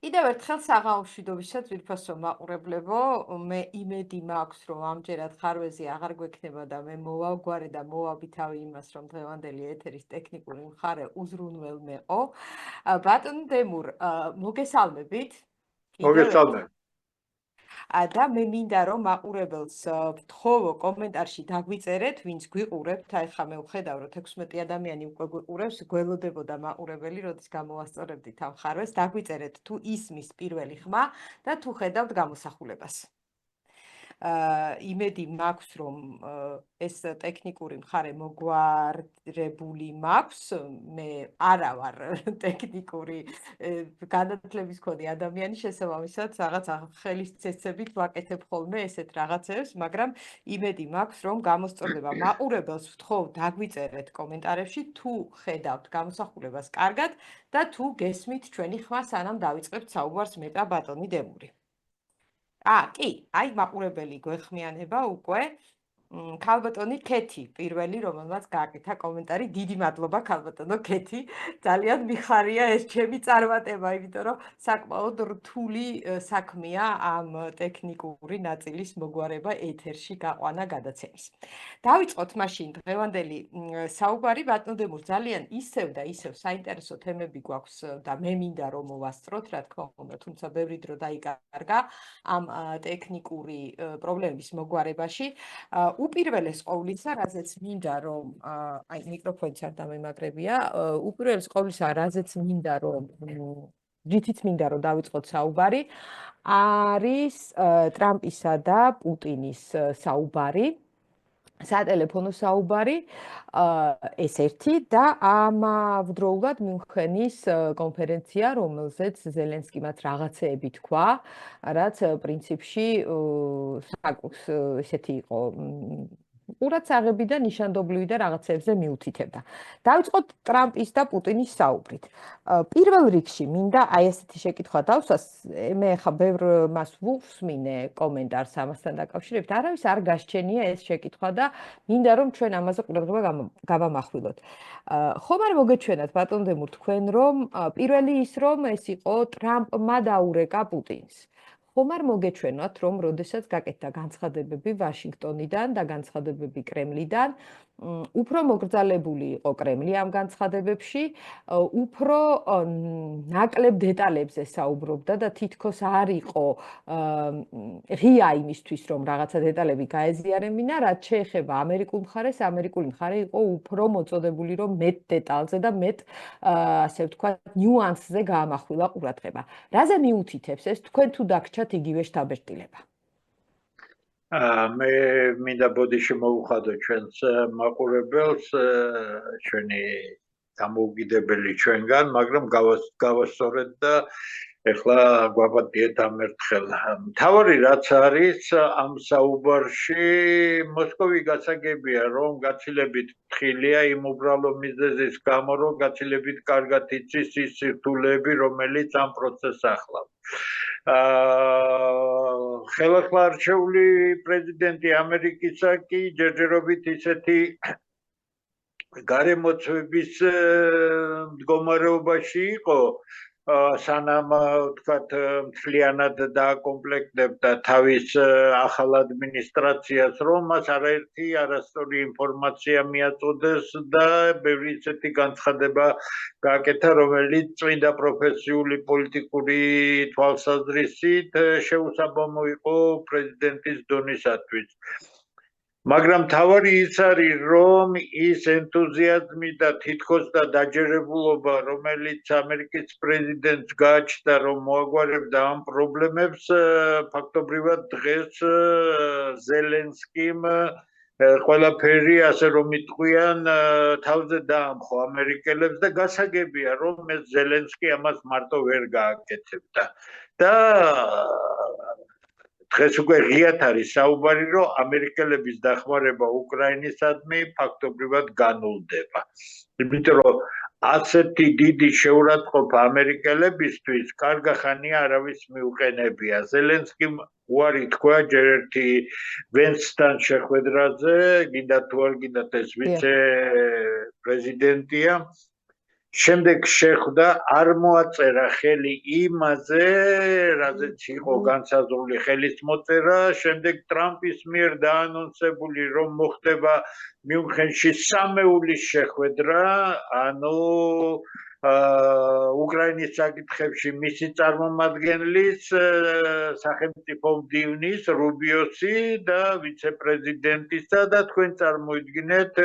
კიდევ ერთხელ საღამოშვიდობისა ძვირფასო მაყურებლებო, მე იმედი მაქვს, რომ ამჯერად ხარვეზი აღარ გვექნება და მე მოვავგვარე და მოვაბითავი იმას, რომ დღევანდელი ეთერის ტექნიკური მხარე უზრუნველმეყო. ბატონ დემურ, მოგესალმებით. მოგესალმებით. და მე მინდა რომ მაყურებელს ვთხოვო კომენტარში დაგვიწერეთ, ვინც გვიყურებთ, აი ხა მე ვხედავ რომ 16 ადამიანი უკვე გვიყურებს, გველოდებოდა მაყურებელი, როდის გამოვასწორებდით ამ ხარვეს, დაგვიწერეთ თუ ისმის პირველი ხმა და თუ ხედავთ გამოსახულებას. იმედი მაქვს რომ ეს ტექნიკური მხარე მოგვარებული მაქვს, მე არა ვარ ტექნიკური განათლების მქონე ადამიანი, შესაბამისად რაღაც ხელისწესებით ვაკეთებ ხოლმე ესეთ რაღაცებს, მაგრამ იმედი მაქვს რომ გამოსწორდება მაყურებელს ვთხოვ დაგვიწერეთ კომენტარებში თუ ხედავთ გამოსახულებას კარგად და თუ გესმით ჩვენი ხმა სანამ დავიწყებთ საუბარს მეტა ბატონი დემური. კი, აი მაყურებელი გვეხმიანება უკვე ქალბატონი ქეთი პირველი რომელმაც გააკეთა კომენტარი, დიდი მადლობა ქალბატონო ქეთი, ძალიან მიხარია ეს ჩემი წარმატება, იმიტომ რომ საკმაოდ რთული საქმეა ამ ტექნიკური ნაწილის მოგვარება ეთერში გაყვანა გადაცემის. დავიწყოთ მაშინ დღევანდელი საუბარი, ბატონო დემურ, ძალიან ისევ და ისევ საინტერესო თემები გვაქვს და მე მინდა რომ მოვასწროთ, რა თქმა უნდა, თუმცა ბევრი დრო დაიკარგა ამ ტექნიკური პრობლემების მოგვარებაში. უპირველეს ყოვლისა, რაზეც მინდა რომ აი მიკროფონიც არ დამემაგრებია, უპირველეს ყოვლისა, რაზეც მინდა რომ რითიც მინდა რომ დავიწყოთ საუბარი, არის ტრამპისა და პუტინის საუბარი. სატელეფონო საუბარი ეს ერთი და ამავდროულად მიუნხენის კონფერენცია, რომელზეც ზელენსკიმაც რაღაცეები თქვა, რაც პრინციპში ესეთი იყო ყურადსაღები და ნიშანდობლივი და რაღაცებზე მიუთითებდა. დავიწყოთ ტრამპის და პუტინის საუბრით. პირველ რიგში მინდა აი ესეთი შეკითხვა დავსვას, მე ხა ბევრ მას ვუსმინე კომენტარს ამასთან დაკავშირებით, არავის არ გასჩენია ეს შეკითხვა და მინდა რომ ჩვენ ამაზე ყურადღება გავამახვილოთ. ხომ არ მოგეჩვენათ ბატონ დემურ თქვენ რომ პირველი ის რომ ეს იყო ტრამპმა დაურეკა პუტინს. ხომ არ მოგეჩვენათ რომ როდესაც გაკეთდა განცხადებები ვაშინგტონიდან და განცხადებები კრემლიდან, უფრო მოგრძალებული იყო კრემლი ამ განცხადებებში, უფრო ნაკლებ დეტალებზე საუბრობდა და თითქოს არ იყო ღია იმისთვის, რომ რაღაცა დეტალები გაეზიარებინა, რაც შეეხება ამერიკულ მხარეს, ამერიკული მხარე იყო უფრო მოწოდებული, რომ მეტ დეტალზე და მეტ, ასე ვთქვათ, ნიუანსზე გაამახვილა ყურადღება. რაზე მიუთითებს ეს, თქვენ თუ დაგრჩათ იგივე შთაბეჭდილება? მე მინდა ბოდიში მოუხადო ჩვენს მაყურებელს, ჩვენი დამოუკიდებელი ჩვენგან, მაგრამ გავასწორეთ და ეხლა გვაპატიეთ ამ ერთხელ. მთავარი რაც არის ამ საუბარში, მოსკოვი გასაგებია, რომ გაცილებით ფრთხილია იმ უბრალო მიზეზის გამო, რომ გაცილებით კარგად იცის ის სირთულეები, რომელიც ამ პროცესს ახლავს. ხელახლა არჩეული პრეზიდენტი ამერიკისა კი ჯერჯერობით ისეთი გარემოცვების მდგომარეობაში იყო, სანამ ვთქვათ მთლიანად დააკომპლექტებდა თავის ახალ ადმინისტრაციას, რომ მას არაერთი არასწორი ინფორმაცია მიაწოდეს და ბევრი ისეთი განცხადება გააკეთა, რომელიც წმინდა პროფესიული პოლიტიკური თვალსაზრისით შეუსაბამო იყო პრეზიდენტის დონისათვის. მაგრამ თავარი ის არის, რომ ის ენთუზიაზმი და თითქოს და დაჯერებულობა, რომელიც ამერიკის პრეზიდენტს გააჩნდა, რომ მოაგვარებდა ამ პრობლემებს, ფაქტობრივად დღეს ზელენსკიმ ყველაფერი, ასე რომ იტყვიან, თავზე დაამხო ამერიკელებს და გასაგებია, რომ ეს ზელენსკი ამას მარტო ვერ გააკეთებდა. და დღეს უკვე ღიად არის საუბარი, რომ ამერიკელების დახმარება უკრაინისადმი ფაქტობრივად განულდება. იმიტომ რომ ასეთი დიდი შეურაცხყოფა ამერიკელებისთვის კარგი ხანია არავის მიუყენებია. ზელენსკიმ უარი თქვა ჯერ ერთი ვენსთან შეხვედრაზე, გინდა თუ არ გინდათ ეს ვიცე პრეზიდენტია. შემდეგ შეხვდა, არ მოაწერა ხელი იმაზე, რაზეც იყო განსაზღვრული ხელის მოწერა, შემდეგ ტრამპის მიერ დაანონსებული, რომ მოხდება მიუნხენში სამეულის შეხვედრა, ანუ უკრაინის საკითხებში მისი წარმომადგენლის სახელმწიფო მდივნის რუბიოსი და ვიცე-პრეზიდენტისა და თქვენ წარმოიდგინეთ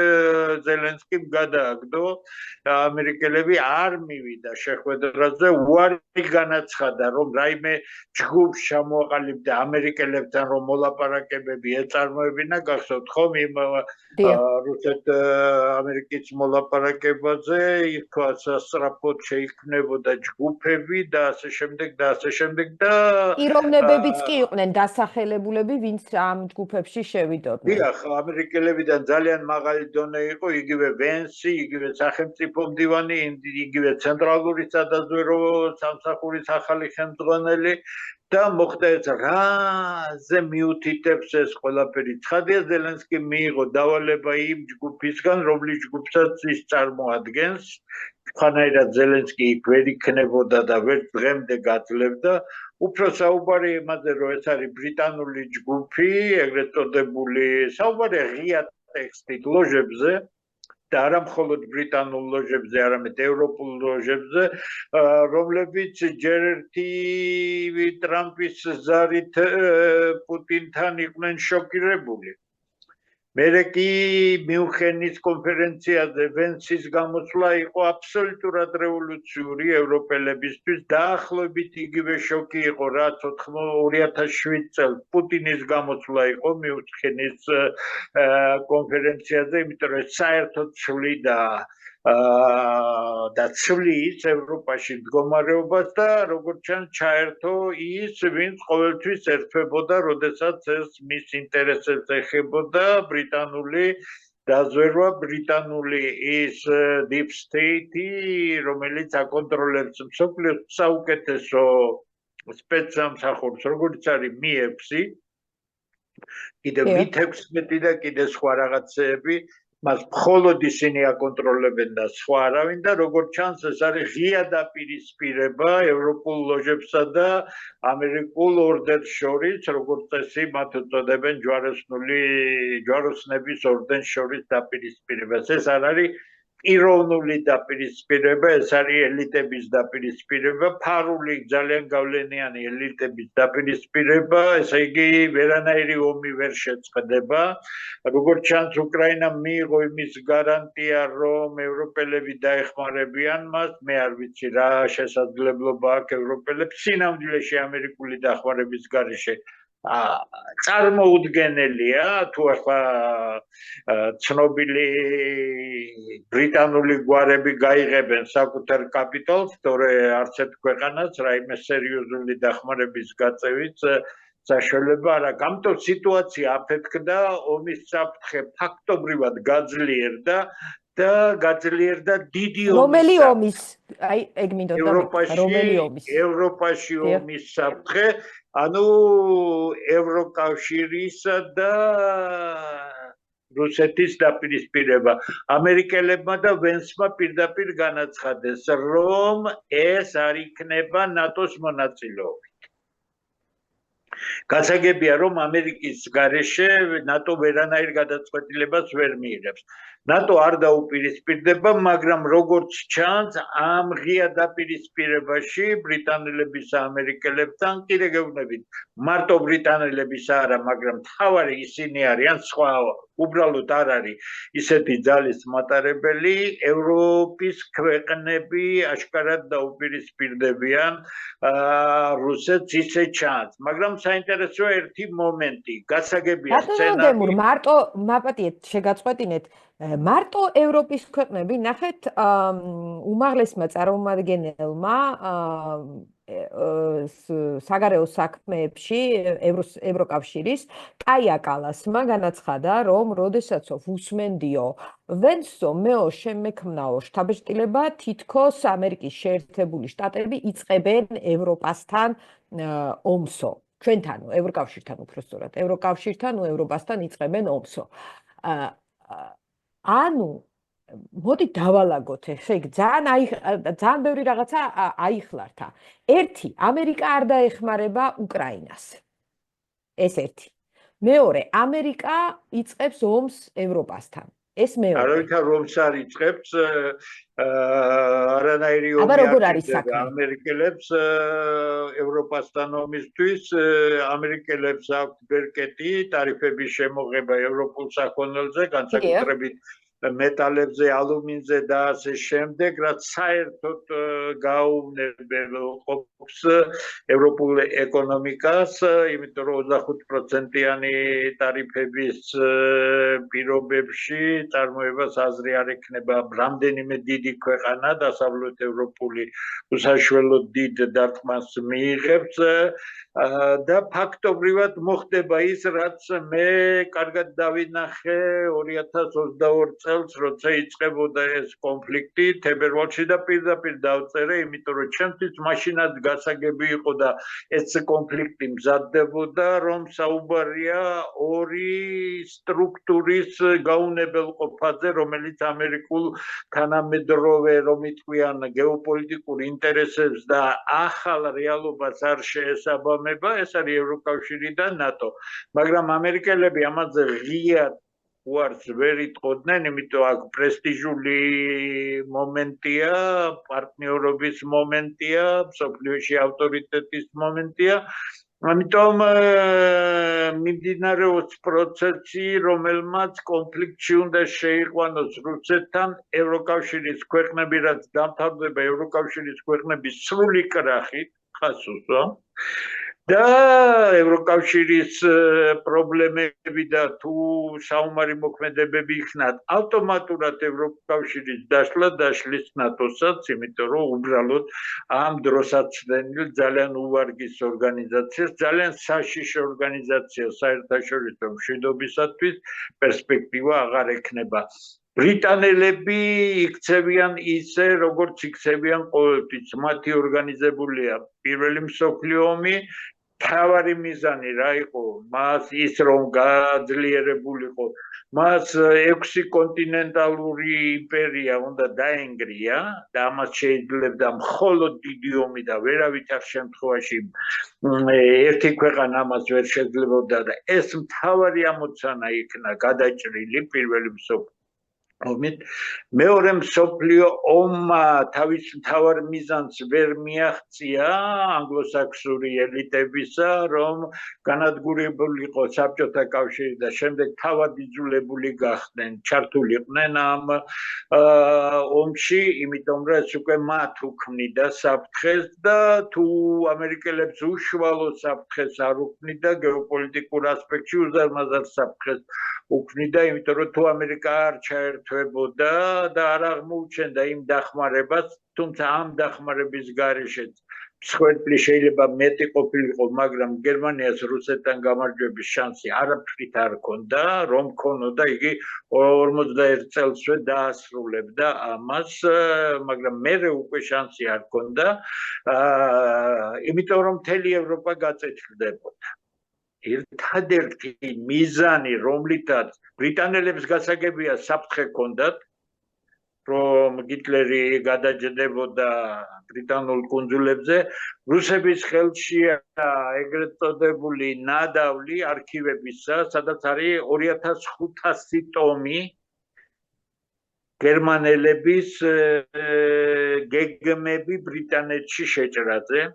ზელენსკიმ გადააგდო ამერიკელები არ მივიდა შეხვედრაზე უარი განაცხადა რომ რაიმე ჯგუფს ჩამოაყალიბდა ამერიკელებთან რომ მოლაპარაკებები ეწარმოებინა გახსოვთ ხომ იმ რუსეთ-ამერიკის მოლაპარაკებაზე ითქვა სასწრაფოდ შეიქმნებოდა ჯგუფები და ასე შემდეგ და პიროვნებებიც კი იყვნენ დასახელებულები ვინც ამ ჯგუფებში შევიდოდნენ. დიახ, ამერიკელებიდან ძალიან მაღალი დონე იყო იგივე ვენსი, იგივე სახელმწიფო მდივანი, იგივე ცენტრალური სადაზვერვო სამსახურის ახალი ხელმძღვანელი და მოხდა ეს რაზე მიუთითებს ეს ყველაფერი ცხადია ზელენსკი მიიღო დავალება იმ ჯგუფისგან რომლის ჯგუფსაც ის წარმოადგენს ხანაირად ზელენსკი იქ ვერ იქნებოდა და ვერ დღემდე გაძლევდა უფრო საუბარი იმაზე რომ ეს არის ბრიტანული ჯგუფი ეგრეთ წოდებული საუბარი ღია ტექსტით ლოჟებზე და არა მხოლოდ ბრიტანულ ლოჟებზე, არამედ ევროპულ ლოჟებზე, რომლებიც ჯერ ერთი ტრამპის ზარით პუტინთან იყვნენ შოკირებული. მერე კი მიუნხენის კონფერენციაზე ვენსის გამოსვლა იყო აბსოლუტურად რევოლუციური ევროპელებისთვის, დაახლოებით იგივე შოკი იყო, რაც 2007 წელს პუტინის გამოსვლა იყო მიუნხენის კონფერენციაზე, იმიტომ რომ საერთოდ ცვლიდა და ცვლის ევროპაში მდგომარეობას და როგორც ჩანს ჩაერთო ის, ვინც ყოველთვის ერთვებოდა, როდესაც ეს მის ინტერესებს ეხებოდა ბრიტანული დაზვერვა, ბრიტანული ის deep state-ი, რომელიც აკონტროლებს მსოფლიოს საუკეთესო სპეცსამსახურს, როგორც არის Mi-6, კიდევ Mi-16 და კიდე სხვა რაღაცეები მას მხოლოდ ისინი აკონტროლებენ და სხვა არავინ და როგორც ჩანს ეს არის ღია დაპირისპირება ევროპულ ლოჟებსა და ამერიკულ ორდენს შორის როგორც წესი მათ უწოდებენ ჯვაროსნების ორდენს შორის დაპირისპირებას ეს არ არის პიროვნული დაპირისპირება ეს არის ელიტების დაპირისპირება ფარული ძალიან გავლენიანი ელიტების დაპირისპირება ესე იგი ვერანაირი ომი ვერ შეწყდება როგორც ჩანს უკრაინამ მიიღო იმის გარანტია რომ ევროპელები დაეხმარებიან მას მე არ ვიცი რა შესაძლებლობა აქვს ევროპელებს სინამდვილეში ამერიკული დახმარების გარეშე წარმოუდგენელია თუ ახლა ცნობილი ბრიტანული გვარები გაიღებენ საკუთარ კაპიტალს, თორე არც ერთ ქვეყანას რაიმე სერიოზული დახმარების გაწევით საშუალება არ აქვს. ამიტომ სიტუაცია აფეთქდა, ომის საფრთხე ფაქტობრივად გაძლიერდა და გაძლიერდა დიდი ომის. რომელი ომის? აი, ეგ მინდოდა რომელი ომის? ევროპაში ომის საფრთხე, ანუ ევროკავშირისა და რუსეთის დაპირისპირება. ამერიკელებმა და ვენსმა პირდაპირ განაცხადეს, რომ ეს არ იქნება ნატოს მონაწილეობით. გასაგებია, რომ ამერიკის გარეშე ნატო ვერანაირ გადაწყვეტილებას ვერ მიიღებს. ნატო არ დაუპირისპირდება, მაგრამ როგორც ჩანს, ამ ღია დაპირისპირებაში ბრიტანელების და ამერიკელებთან კიდე გეუბნებით, მარტო ბრიტანელების არა, მაგრამ თავარი ისინი არიან სხვა უბრალოდ არ არის ისეთი ძალის მატარებელი, ევროპის ქვეყნები აშკარად დაუპირისპირდებიან რუსეთს ისე ჩანს, მაგრამ საინტერესოა ერთი მომენტი, გასაგებია სცენარი. მარტო მაპატიეთ შეგაწყვეტინეთ მარტო ევროპის ქვეყნები ნახეთ უმაღლესმა წარმომადგენელმა საგარეო საქმეებში ევროკავშირის კაია კალასმა განაცხადა, რომ როდესაც უსმენდიო ვენსო მეო შემექმნაო შთაბეჭდილება თითქოს ამერიკის შეერთებული შტატები იწყებენ ევროპასთან ომსო. ჩვენთან, ევროკავშირთან უпростоრად, ევროკავშირთან, ევროპასთან იწყებენ ომსო. ანუ მოდი დავალაგოთ ესე იგი ძალიან ბევრი რაღაცა აიხლართა. ერთი, ამერიკა არ დაეხმარება უკრაინას. ეს ერთი. მეორე, ამერიკა იწყებს ომს ევროპასთან. ეს მეორე. არავითარ ომს არ იწყებს, არანაირი აბა ომი როგორ არ არის ჭირდება საქმე? ამერიკელებს ევროპასთან ომისთვის, ამერიკელებს აქვთ ბერკეტი, ტარიფების შემოღება ევროპულ საქონელზე, განსაკუთრებით მეტალებზე, ალუმინზე და ასე შემდეგ, რაც საერთოდ გააუვნებელ ყოფს ევროპულ ეკონომიკას, იმიტომ რომ 25%-იანი ტარიფების პირობებში წარმოებას აზრი არ ექნება რამდენიმე დიდი ქვეყანა დასავლეთ ევროპული უსაშველოდ დიდ დარტყმას მიიღებს და ფაქტობრივად მოხდება ის, რაც მე კარგად დავინახე 2022 წელს, როცა იწყებოდა ეს კონფლიქტი თებერვალში და პირდაპირ დავწერე, იმიტომ რომ ჩემთვის მაშინაც გასაგები იყო და ეს კონფლიქტი მზადდებოდა, რომ საუბარია ორი სტრუქტურის გაუნებელყოფაზე, რომელიც ამერიკულ თანამედროვე, რომ იტყვიან, გეოპოლიტიკურ ინტერესებს და ახალ რეალობას არ შეესაბამება, ეს არის ევროკავშირი და ნატო. მაგრამ ამერიკელები ამაზე ღიად უარს ვერ იტყოდნენ, იმიტომ აქ პრესტიჟული მომენტია, პარტნიორობის მომენტია, მსოფლიოში ავტორიტეტის მომენტია. ამიტომ მიმდინარეობს პროცესი, რომელმაც კონფლიქტში უნდა შეიყვანოს რუსეთთან ევროკავშირის ქვეყნები, რაც დამთავრდება ევროკავშირის ქვეყნების სრული კრახით, ხას უსვა. და ევროკავშირის პრობლემები და თუ საომარი მოქმედებები იქნათ, ავტომატურად ევროკავშირის დაშლა დაშლის ნატოსაც, იმიტომ რომ უბრალოდ ამ დროსაცდენილ ძალიან უვარგის ორგანიზაციას, ძალიან საშიშ ორგანიზაციას საერთაშორისო მშვიდობისათვის პერსპექტივა აღარ ექნება. ბრიტანელები იქცევიან ისე, როგორც იქცევიან ყოველთვის, მათი ორგანიზებულია პირველი მსოფლიო ომი, თავარი მიზანი რა იყო, მას ის რომ გაძლიერებულიყო, მას 6 კონტინენტალური იმპერია უნდა დაენგრია და ამას შეიძლებდა მხოლოდ დიდი ომი და ვერავითარ შემთხვევაში ერთი ქვეყანა ამას ვერ შეძლებოდა და ეს მთავარი ამოცანა იქნა გადაჭრილი პირველი მსოფლიო ომით. მეორე მსოფლიო ომმა თავის მთავარ მიზანს ვერ მიაღწია ანგლოსაქსონური ელიტებისა, რომ განადგურებულიყო საბჭოთა კავშირი და შემდეგ თავად იძულებული გახდნენ, ჩართულიყვნენ ამ ომში, იმიტომ რომ ეს უკვე მათ უქმნიდა საფრთხეს და თუ ამერიკელებს უშუალო საფრთხეს არ უქმნიდა, გეოპოლიტიკურ ასპექტში უზარმაზარ საფრთხეს უქმნიდა, იმიტომ რომ თუ ამერიკა არ ჩაერთვებოდა და არ აღმოუჩენდა იმ დახმარებას, თუმცა ამ დახმარების გარეშეც მსხვერპლი შეიძლება მეტი ყოფილიყო, მაგრამ გერმანიას რუსეთთან გამარჯვების შანსი არაფრით არ ჰქონდა, რომ ჰქონოდა იგი 41 წელსვე დაასრულებდა ამას, მაგრამ მერე უკვე შანსი არ ჰქონდა, იმიტომ რომ მთელი ევროპა გაწეთილდებოდა. ერთადერთი მიზანი, რომლითაც ბრიტანელებს გასაგებია საფრთხე ჰქონდათ, რომ ჰიტლერი გადაჯდებოდა ბრიტანულ კუნძულებზე, რუსების ხელშია ეგრეთ წოდებული ნადავლი არქივებისა, სადაც არის 2500 ტომი გერმანელების გეგმები ბრიტანეთში შეჭრაზე.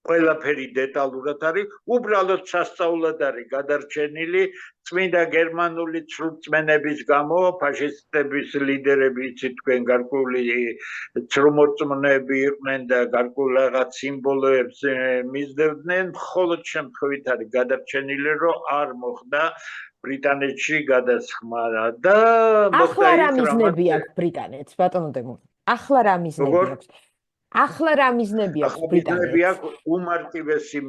ყველაფერი დეტალურად არის, უბრალოდ სასწაულად არის გადარჩენილი წმინდა გერმანული ცრურწმენების გამო, ფაშისტების ლიდერები იცით თქვენ გარკვეული ცრუმორწმუნეები იყვნენ და გარკვეულ რაღაც სიმბოლოებს მისდევდნენ, მხოლოდ შემთხვევით არის გადარჩენილი, რომ არ მოხდა ბრიტანეთში გადასხმა და ახლა რა მიზნები აქვს ბრიტანეთს, ბატონო დემო? ახლა რა მიზნები აქვს? ახლა რა მიზნები აქვს ბრიტანეთს? უმარტივესი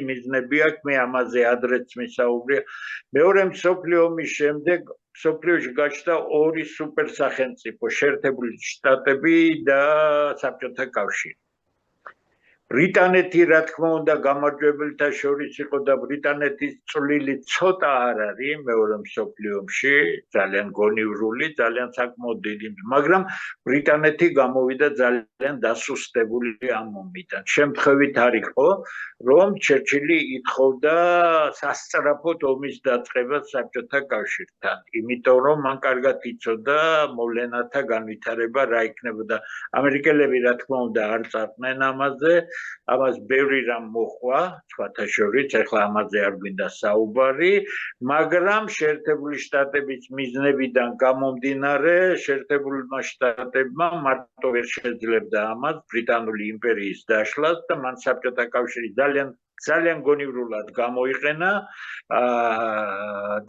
მიზნები აქვს, მე ამაზე ადრეც მისაუბრია. მეორე მსოფლიო ომის შემდეგ მსოფლიოში გაჩნდა ორი სუპერსახელმწიფო, შეერთებული შტატები და საბჭოთა კავშირი. ბრიტანეთი რა თქმა უნდა გამარჯვებელთა შორის იყო და ბრიტანეთის წვლილი ცოტა არ არის მეორე მსოფლიო ომში, ძალიან გონივრული, ძალიან საკმაოდ დიდი, მაგრამ ბრიტანეთი გამოვიდა ძალიან დასუსტებული ამ ომიდან. შემთხვევით არ იყო, რომ ჩერჩილი ითხოვდა სასწრაფოდ ომის დაწყებას საბჭოთა კავშირთან, იმიტომ რომ მან კარგად იცოდა მოვლენათა განვითარება რა იქნებოდა. ამერიკელები რა თქმა უნდა არ წარყვნენ ამაზე, ამას ბევრი რამ მოხდა, სხვათა შორის, ეხლა ამაზე არ გვინდა საუბარი, მაგრამ შეერთებული შტატების მიზნებიდან გამომდინარე, შეერთებულმა შტატებმა მარტო ვერ შეძლებდა ამას ბრიტანული იმპერიის დაშლას და მან საბჭოთა კავშირი ძალიან გონივრულად გამოიყენა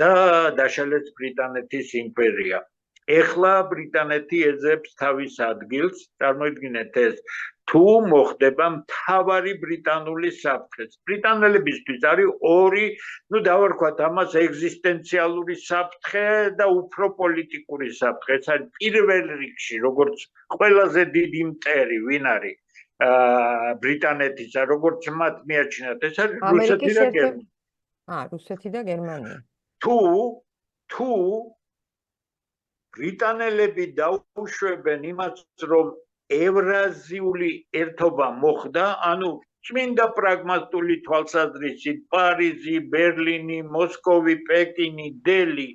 და დაშალეს ბრიტანეთის იმპერია. ეხლა ბრიტანეთი ეძებს თავის ადგილს, წარმოიდგინეთ ეს თუ მოხდება მთავარი ბრიტანული საფრთხე. ბრიტანელებისთვის არის ორი, დავარქვათ ამას ეგზისტენციალური საფრთხე და უფრო პოლიტიკური საფრთხე. ეს არის პირველ რიგში, როგორც ყველაზე დიდი მტერი, ვინ არის ბრიტანეთისა, როგორც მათ მიაჩნიათ, ეს არის რუსეთი და გერმანია. რუსეთი და გერმანია. თუ ბრიტანელები დაუშვებენ იმას, რომ ევრაზიული ერთობა მოხდა, ანუ წმინდა პრაგმატული თვალსაზრისით პარიზი, ბერლინი, მოსკოვი, პეკინი, დელი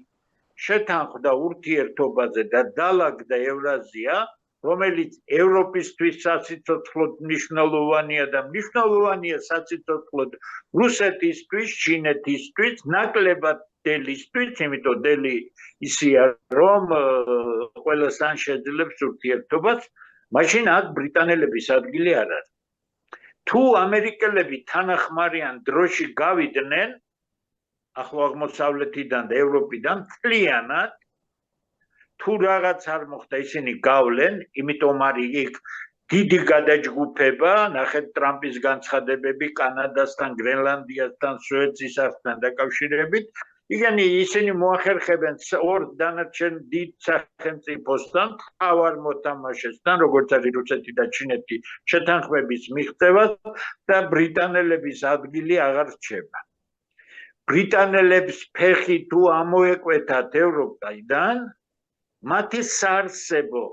შეთანხმდა ურთიერთობაზე და დაალაგდა ევრაზია, რომელიც ევროპისთვის სასიცოცხლოდ მნიშვნელოვანია და მნიშვნელოვანია სასიცოცხლოდ რუსეთისთვის, ჩინეთისთვის, ნაკლებად დელისთვის, იმიტომ დელი ისია, რომ ყველას ან შეძლებს ურთიერთობას, მაშინ აქ ბრიტანელების ადგილი არ არის. თუ ამერიკელები თანახმარიან დროში გავიდნენ ახლო აღმოსავლეთიდან და ევროპიდან მთლიანად, თუ რაღაც არ მოხდა, ისინი გავლენ, იმიტომ არის იქ დიდი გადაჯგუფება, ნახეთ ტრამპის განცხადებები კანადასთან, გრენლანდიასთან, სუეცის არხთან დაკავშირებით. ისინი მოახერხებენ ორ დანარჩენ დიდ სახელმწიფოსთან, მთავარ მოთამაშესთან, როგორც არის რუსეთი და ჩინეთი, შეთანხმების მიღწევას და ბრიტანელების ადგილი აღარ რჩება. ბრიტანელებს ფეხი თუ ამოეკვეთათ ევროპიდან, მათი საარსებო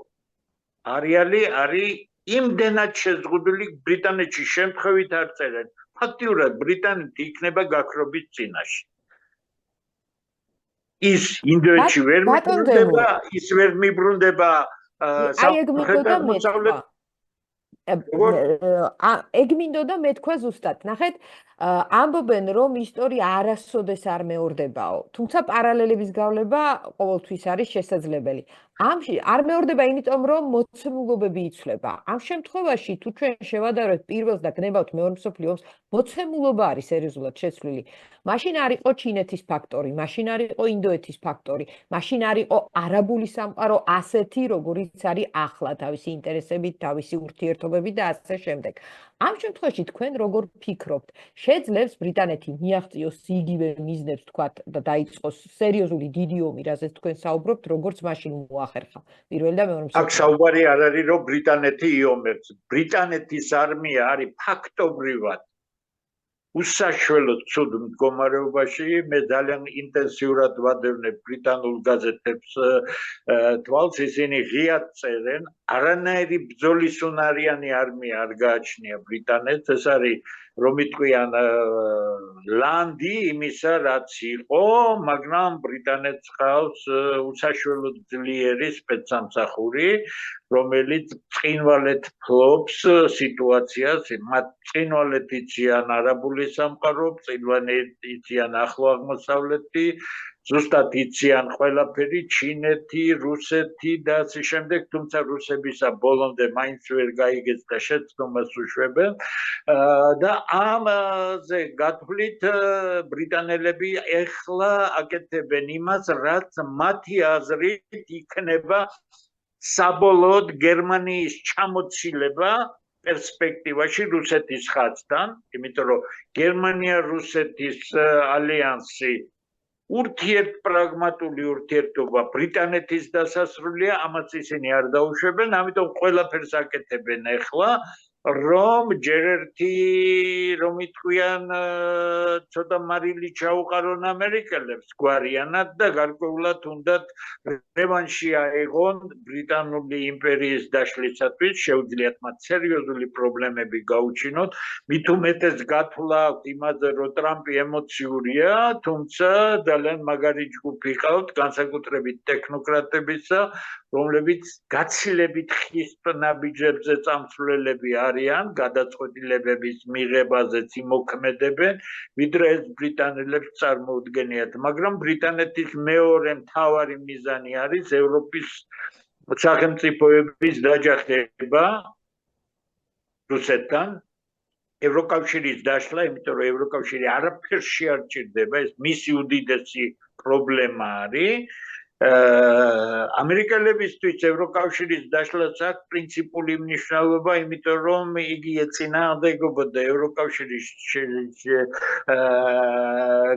არეალი არის იმდენად შეზღუდული, ბრიტანეთში შემთხვევით არ წერენ. ფაქტიურად ბრიტანეთი იქნება გაქრობის წინაშე. ის ინდოეთში ვერ მიბრუნდება, ის ვერ მიბრუნდება სამხრეთ-აღმოსავლეთ. ეგ მინდოდა მეთქვა ზუსტად. ნახეთ, ამბობენ, რომ ისტორია არასოდეს არ მეორდებაო, თუმცა პარალელების გავლება ყოველთვის არის შესაძლებელი. ამში არ მეორდება იმიტომ, რომ მოცემულობები იცვლება. ამ შემთხვევაში, თუ ჩვენ შევადარებთ პირველს და გნებავთ მეორე მსოფლიო ომს, მოცემულობა არის სერიოზულად შეცვლილი. მაშინ არ იყო ჩინეთის ფაქტორი, მაშინ არ იყო ინდოეთის ფაქტორი, მაშინ არ იყო არაბული სამყარო ასეთი, როგორიც არის ახლა, თავისი ინტერესებით, თავისი ურთიერთობები და ასე შემდეგ. ამ შემთხვევაში თქვენ როგორ ფიქრობთ, შეძლებს ბრიტანეთი მიაღწიოს იგივე მიზნებს, თქვათ, და დაიწყოს სერიოზული დიდი ომი, რაზეც თქვენ საუბრობთ, როგორც მაშინ მოახერხა პირველი და მეორე მსოფლიო ომი? აქ საუბარი არ არის, რომ ბრიტანეთი იომებს. ბრიტანეთის არმია არის ფაქტობრივად უსაშველოდ ცუდ მდგომარეობაში. მე ძალიან ინტენსიურად ვადევნებ ბრიტანულ გაზეთებს თვალს, ისინი ღიად წერენ, არანაირი ბრძოლისუნარიანი არმია არ გააჩნია ბრიტანეთს, ეს არის რომ იტყვიან ლანდი იმისა, რაც იყო, მაგრამ ბრიტანეთს ყავს უსაშველოდ ძლიერი სპეცსამსახური, რომელიც წყინვალედ ფლობს სიტუაციას, მათ წყინვალედ იციან არაბული სამყარო, წყინვალედ იციან ახლო აღმოსავლეთი, ზუსტად იციან ყველაფერი, ჩინეთი, რუსეთი და ასე შემდეგ, თუმცა რუსებისა ბოლომდე მაინც ვერ გაიგეს და შეცდომას უშვებენ და ამაზე გათვლით ბრიტანელები ეხლა აკეთებენ იმას, რაც მათი აზრით იქნება საბოლოოდ გერმანიის ჩამოცილება პერსპექტივაში რუსეთის ხაზთან, იმიტომ რომ გერმანია-რუსეთის ალიანსი ურთიერთპრაგმატული ურთიერთობა ბრიტანეთის დასასრულია, ამას ისინი არ დაუშვებენ, ამიტომ ყველაფერს აკეთებენ ეხლა, რომ ჯერ ერთი რომ იტყვიან ცოტა მარილი ჩაუყარონ ამერიკელებს გვარიანად და გარკვეულად უნდათ რევანში აიღონ ბრიტანული იმპერიის დაშლისათვის შეუძლიათ მათ სერიოზული პრობლემები გაუჩინოთ მით უმეტეს გათვლა აქვს იმაზე რომ ტრამპი ემოციურია თუმცა ძალიან მაგარი ჯგუფი ყავთ განსაკუთრებით ტექნოკრატებისა რომლებიც გაცილებით ხის ნაბიჯებზე წამსვლელები არიან გადაწყვეტილებების მიღებაზეც იმოქმედებენ ვიდრე ეს ბრიტანელებს წარმოუდგენიათ მაგრამ ბრიტანეთის მეორე მთავარი მიზანი არის ევროპის სახელმწიფოების დაჯახება რუსეთთან ევროკავშირის დაშლა იმიტომ რომ ევროკავშირი არაფერს არ ჭირდება ეს მისი უდიდესი პრობლემა არის ამერიკელებისთვის ევროკავშირის დაშლაც აქვს პრინციპული მნიშვნელობა, იმიტომ რომ იგი ეწინააღმდეგებოდა ევროკავშირის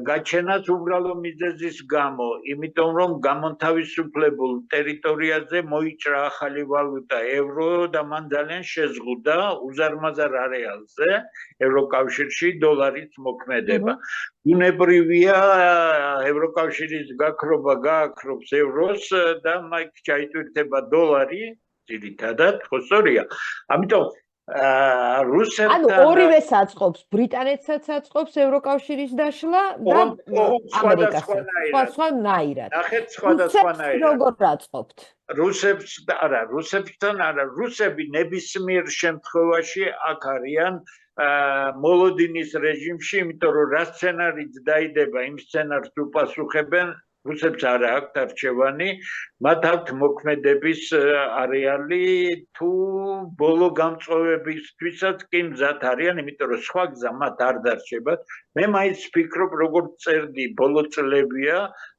გაჩენას უბრალო მიზეზის გამო, იმიტომ რომ გამონთავისუფლებულ ტერიტორიაზე მოიჭრა ახალი ვალუტა ევრო და მან ძალიან შეზღუდა უზარმაზარ არეალზე ევროკავშირში დოლარის მოქმედება. უნებრივია ევროკავშირის გაქრობა გააქრობს ევროს და მაინც ჩაიტვირთება დოლარი ძირითადად ხო სწორია ამიტომ რუსეთთან ანუ ორივეს აწყობს ბრიტანეთსაც აწყობს ევროკავშირის დაშლა და ამერიკასაც სხვანაირად ნახეთ სხვადასხვანაირად როგორ აწყობთ რუსებთან არა რუსები ნებისმიერ შემთხვევაში აქ არიან მოლოდინის რეჟიმში, იმიტომ რომ რა სცენარიც დაიდება, იმ სცენარს უპასუხებენ, რუსებს არ აქვთ არჩევანი, მათ აქვთ მოქმედების არეალი თუ ბოლო გამწვევებისთვისაც კი მზად არიან, იმიტომ რომ სხვა გზა მათ არ დარჩებათ. მე მაინც ვფიქრობ, როგორც წერდი, ბოლო წლებია,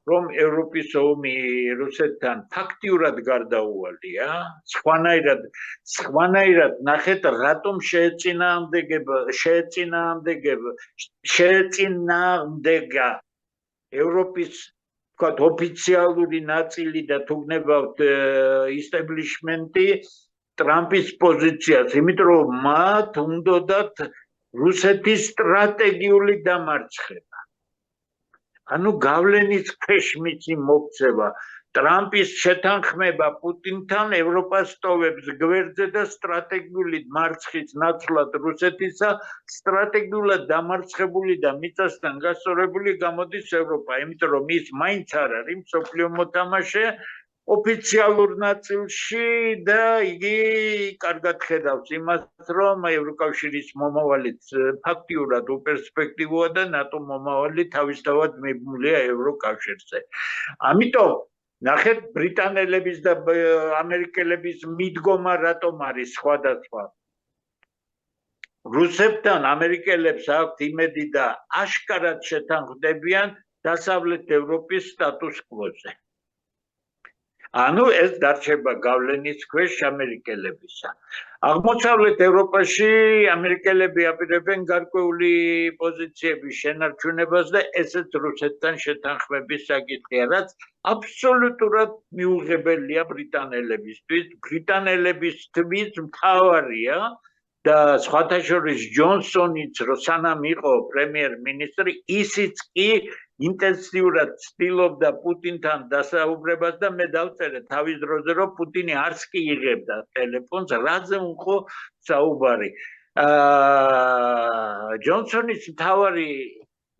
რომ ევროპის ომი რუსეთთან ფაქტიურად გარდაუვალია, სხვანაირად ნახეთ, რატომ შეეწინააღმდეგა ევროპის ვთქვათ, ოფიციალური ნაწილი და თუ გნებავთ ისტებლიშმენტი ტრამპის პოზიციას, იმიტომ რომ მათ უნდათ რუსეთის სტრატეგიული დამარცხება. ანუ გავლენის ქვეშ მიცი მოქცევა ტრამპის შეთანხმება პუტინთან ევროპას ტოვებს გვერდზე და სტრატეგიული მარცხის ნაცვლად რუსეთისა სტრატეგიულად დამარცხებული და მიწასთან გასწორებული გამოდის ევროპა, იმიტომ რომ ის მაინც არ არის მსოფლიო მოთამაშე ოფიციალურ ნაწილში და იგი კარგად ხედავს იმას, რომ ევროკავშირის მომავალიც ფაქტიურად უპერსპექტივოა და ნატო მომავალი თავისთავად მიბმულია ევროკავშირზე. ამიტომ ნახეთ ბრიტანელების და ამერიკელების მიდგომა რატომ არის სხვადასხვა. რუსებთან ამერიკელებს აქვთ იმედი და აშკარად შეთანხმდებიან დასავლეთ ევროპის სტატუს კვოზე. ანუ ეს დარჩება გავლენის ქვეშ ამერიკელებისა. აღმოსავლეთ ევროპაში ამერიკელები აპირებენ გარკვეული პოზიციების შენარჩუნებას და ესეც რუსეთთან შეთანხმების საკითხია, რაც აბსოლუტურად მიუღებელია ბრიტანელებისთვის. ბრიტანელებისთვის მთავარია და სხვათა შორის ჯონსონიც რო სანამ იყო პრემიერ-მინისტრი, ისიც კი ინტენსიურად ცდილობდა პუტინთან დასაუბრებას და მე დავწერე თავის დროზე, რომ პუტინი არც კი იღებდა ტელეფონს, რაზე უნდა საუბარი. ჯონსონის მთავარი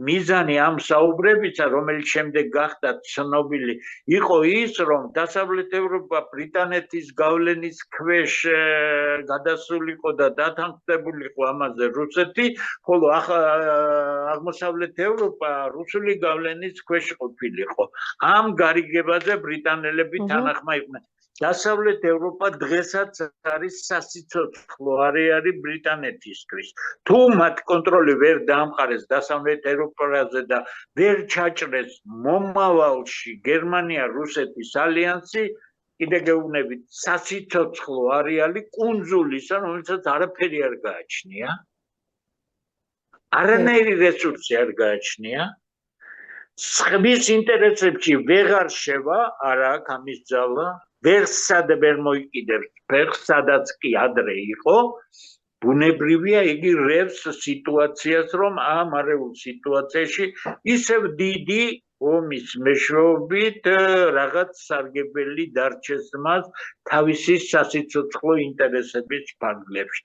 მიზანი ამ საუბრებისა, რომელიც შემდეგ გახდა ცნობილი, იყო ის, რომ დასავლეთ ევროპა ბრიტანეთის გავლენის ქვეშ გადასულიყო და დათანხმდებულიყო ამაზე რუსეთი, ხოლო აღმოსავლეთ ევროპა რუსული გავლენის ქვეშ ყოფილიყო. ამ გარიგებაზე ბრიტანელები თანახმა იყვნენ. დასავლეთ ევროპა დღესაც არის სასიცოცხლო არეალი ბრიტანეთისთვის. თუ მათ კონტროლი ვერ დაამყარეს დასავლეთ ევროპაზე და ვერ ჩაჭრეს მომავალში გერმანია-რუსეთის ალიანსი, კიდე გეუბნებით, სასიცოცხლო არეალი კუნძულისა, რომელსაც არაფერი არ გააჩნია. არანაირი რესურსი არ გააჩნია. სხვის ინტერესებში ვეღარ შევა, არა აქვს ამის ძალა. ვერ მოიკიდებს ფეხს, სადაც კი ადრე იყო ბუნებრივია იგი რევს სიტუაციას, რომ ამ არეულ სიტუაციაში ისევ დიდი ომის მეშვეობით რაღაც სარგებელი დარჩეს მას თავისი სასიცოცხლო ინტერესების ფარგლებში.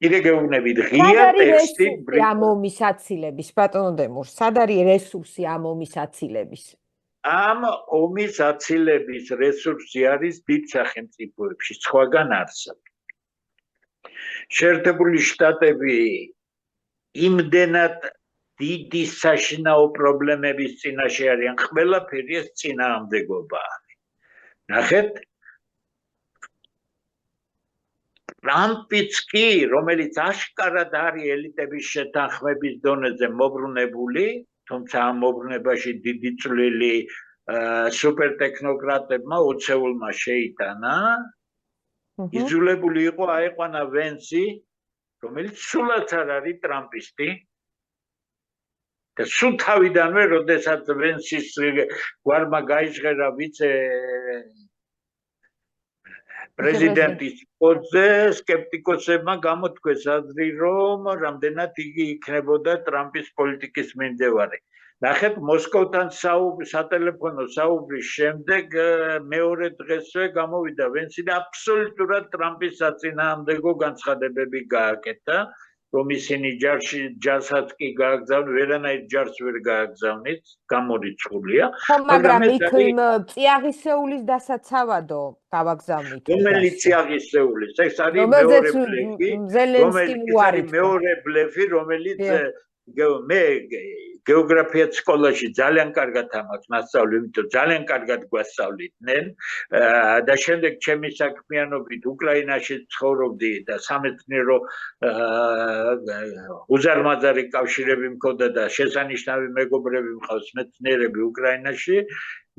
კიდე გეუბნებით, ღია ტექსტი ამ ომის აცილების, ბატონო დემურ, სად არის რესურსი ამ ომის აცილების? ამ ომის აცილების რესურსი არის დიდ სახელმწიფოებში, სხვაგან არსად. შეერთებული შტატები იმდენად დიდი საშინაო პრობლემების წინაშე არიან, ყველაფერი ეს წინააღმდეგობა არის. ნახეთ, ტრამპიც კი, რომელიც აშკარად არის ელიტების შეთანხმების დონეზე მოbrunებული, თუმცა ამ მოbrunებაში დიდი წვლილი სუპერთექნოკრატებმა ოცეულმა შეიტანა, იძულებული იყო აეყვანა ვენსი, რომელიც სულაც არ არის ტრამპისტი. და სულ თავიდანვე, როდესაც ვენსის გვარმა გაიჟღერა ვიცე პრეზიდენტის პოსტზე, სკეპტიკოსებმა გამოთქვეს აზრი, რომ რამდენად იგი იქნებოდა ტრამპის პოლიტიკის მიმდევარი. ნახეთ, მოსკოვთან სატელეფონო საუბრის შემდეგ მეორე დღესვე გამოვიდა ვენსი და აბსოლუტურად ტრამპის საწინააღმდეგო განცხადებები გააკეთა, რომ ისინი ჯარსაც კი გააგზავნით, ვერანაირ ჯარს ვერ გააგზავნით, გამორიცხულია. მაგრამ იქ წიაღისეულის დასაცავადო გავაგზავნით. რომელიც წიაღისეულის, ეს არის მეორე ბლეფი, რომელიც მე გეოგრაფიაც სკოლაში ძალიან კარგად ამაქვს მასწავლი, იმიტომ ძალიან კარგად გვასწავლიდნენ და შემდეგ ჩემი საქმიანობით უკრაინაში ცხოვრობდი და სამეცნიერო უზარმაზარი კავშირები მქონდა და შესანიშნავი მეგობრები მყავს მეცნიერები უკრაინაში.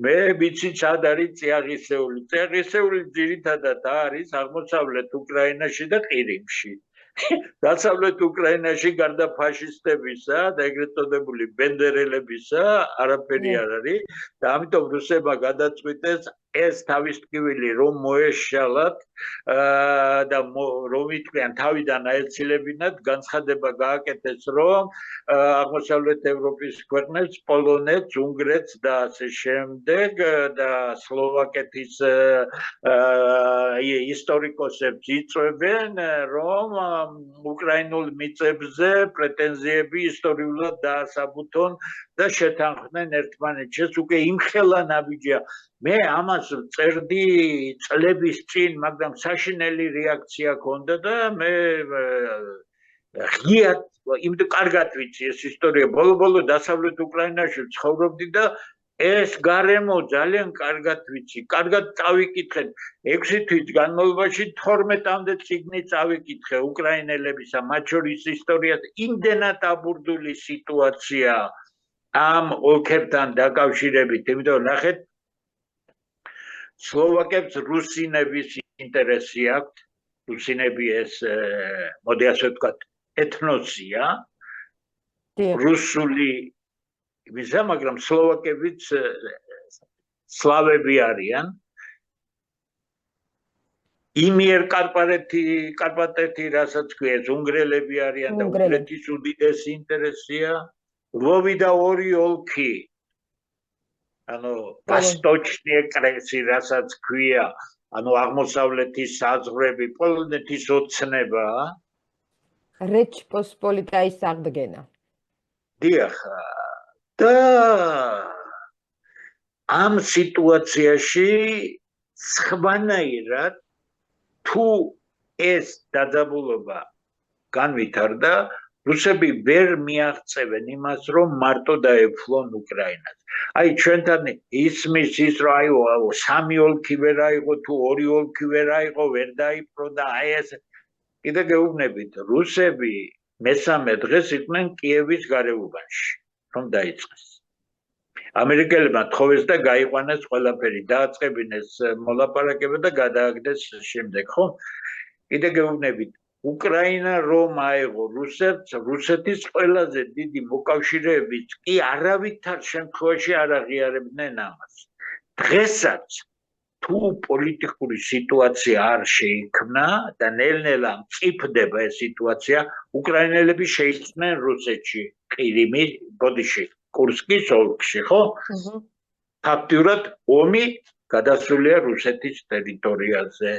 მე ვიცი სად არის წიაღისეული. წიაღისეული ძირითადად არის აღმოსავლეთ უკრაინაში და ყირიმში. დასავლეთ უკრაინაში გარდა ფაშისტებისა და ეგრეთ წოდებული ბენდერელებისა არაფერი არ არის და ამიტომ რუსებმა გადაწყვიტეს ეს თავის ტკივილი რომ მოეშალათ და რომ იტყვიან თავიდან აეცილებინათ, განცხადება გააკეთეს, რომ აღმოსავლეთ ევროპის ქვეყნებს, პოლონეთს, უნგრეთს და ასე შემდეგ და სლოვაკეთის ისტორიკოსებს იწვევენ, რომ უკრაინულ მიწებზე პრეტენზიები ისტორიულად დაასაბუთონ და შეთანხმდნენ ერთმანეთს. ეს უკვე იმხელა ნაბიჯია. მე ამას წერდი წლების წინ, მაგრამ საშინელი რეაქცია ჰქონდა და მე ღიად, იმიტომ კარგად ვიცი ეს ისტორია. ბოლო-ბოლო დასავლეთ უკრაინაში ცხოვრობდი და ეს გარემო ძალიან კარგად ვიცი. კარგად წავიკითხეთ. 6 თვის განმავლობაში 12-მდე წიგნი წავიკითხე უკრაინელებისა, მათ შორის ისტორიას. იმდენად აბურდული სიტუაცია ამ ოლქებთან დაკავშირებით, იმიტომ ნახეთ, სლოვაკებს რუსინების ინტერესი აქვთ. რუსინები ეს, მოდი ასე ვთქვათ, ეთნოსია. რუსული იმისა, მაგრამ სლოვაკებიც სლავები არიან. იმიერკარპატეთი, რასაც ქვია, უნგრელები არიან და უნგრეთის უდიდესი ინტერესია. ლვოვი და ორი ოლქი, ანუ ვასტოჩნი ეკრესი, რასაც ქვია, ანუ აღმოსავლეთის საზღვრები, პოლონეთის ოცნება. რეჩპოსპოლიტაის აღდგენა. დიახ. და ამ სიტუაციაში სხვანაირად თუ ეს დაძაბულობა განვითარდა, რუსები ვერ მიაღწევენ იმას, რომ მარტო დაეფლონ უკრაინას. აი ჩვენთან ისმის ის, რომ აი 3 ოლქი ვერ აიღო, თუ 2 ოლქი ვერ აიღო, ვერ დაიპყრო და აი ეს კიდე გეუბნებით, რუსები მესამე დღეს იყვნენ კიევის გარეუბანში, რომ დაიწყეს. ამერიკელებმა თხოვეს და გაიყვანეს ყველაფერი, დააწყებინეს მოლაპარაკება და გადააგდეს შემდეგ, ხო? კიდე გეუბნებით, უკრაინა რომ აეღო რუსეთს, რუსეთის ყველაზე დიდი მოკავშირეებიც კი არავითარ შემთხვევაში არ აღიარებდნენ ამას. დღესაც თუ პოლიტიკური სიტუაცია არ შეიქმნა და ნელ-ნელა მწიფდება ეს სიტუაცია, უკრაინელები შეიქმნენ რუსეთში, ყირიმი, ბოდიში, კურსკის ოლქში, ხო? ფაქტურად ომი გადასულია რუსეთის ტერიტორიაზე.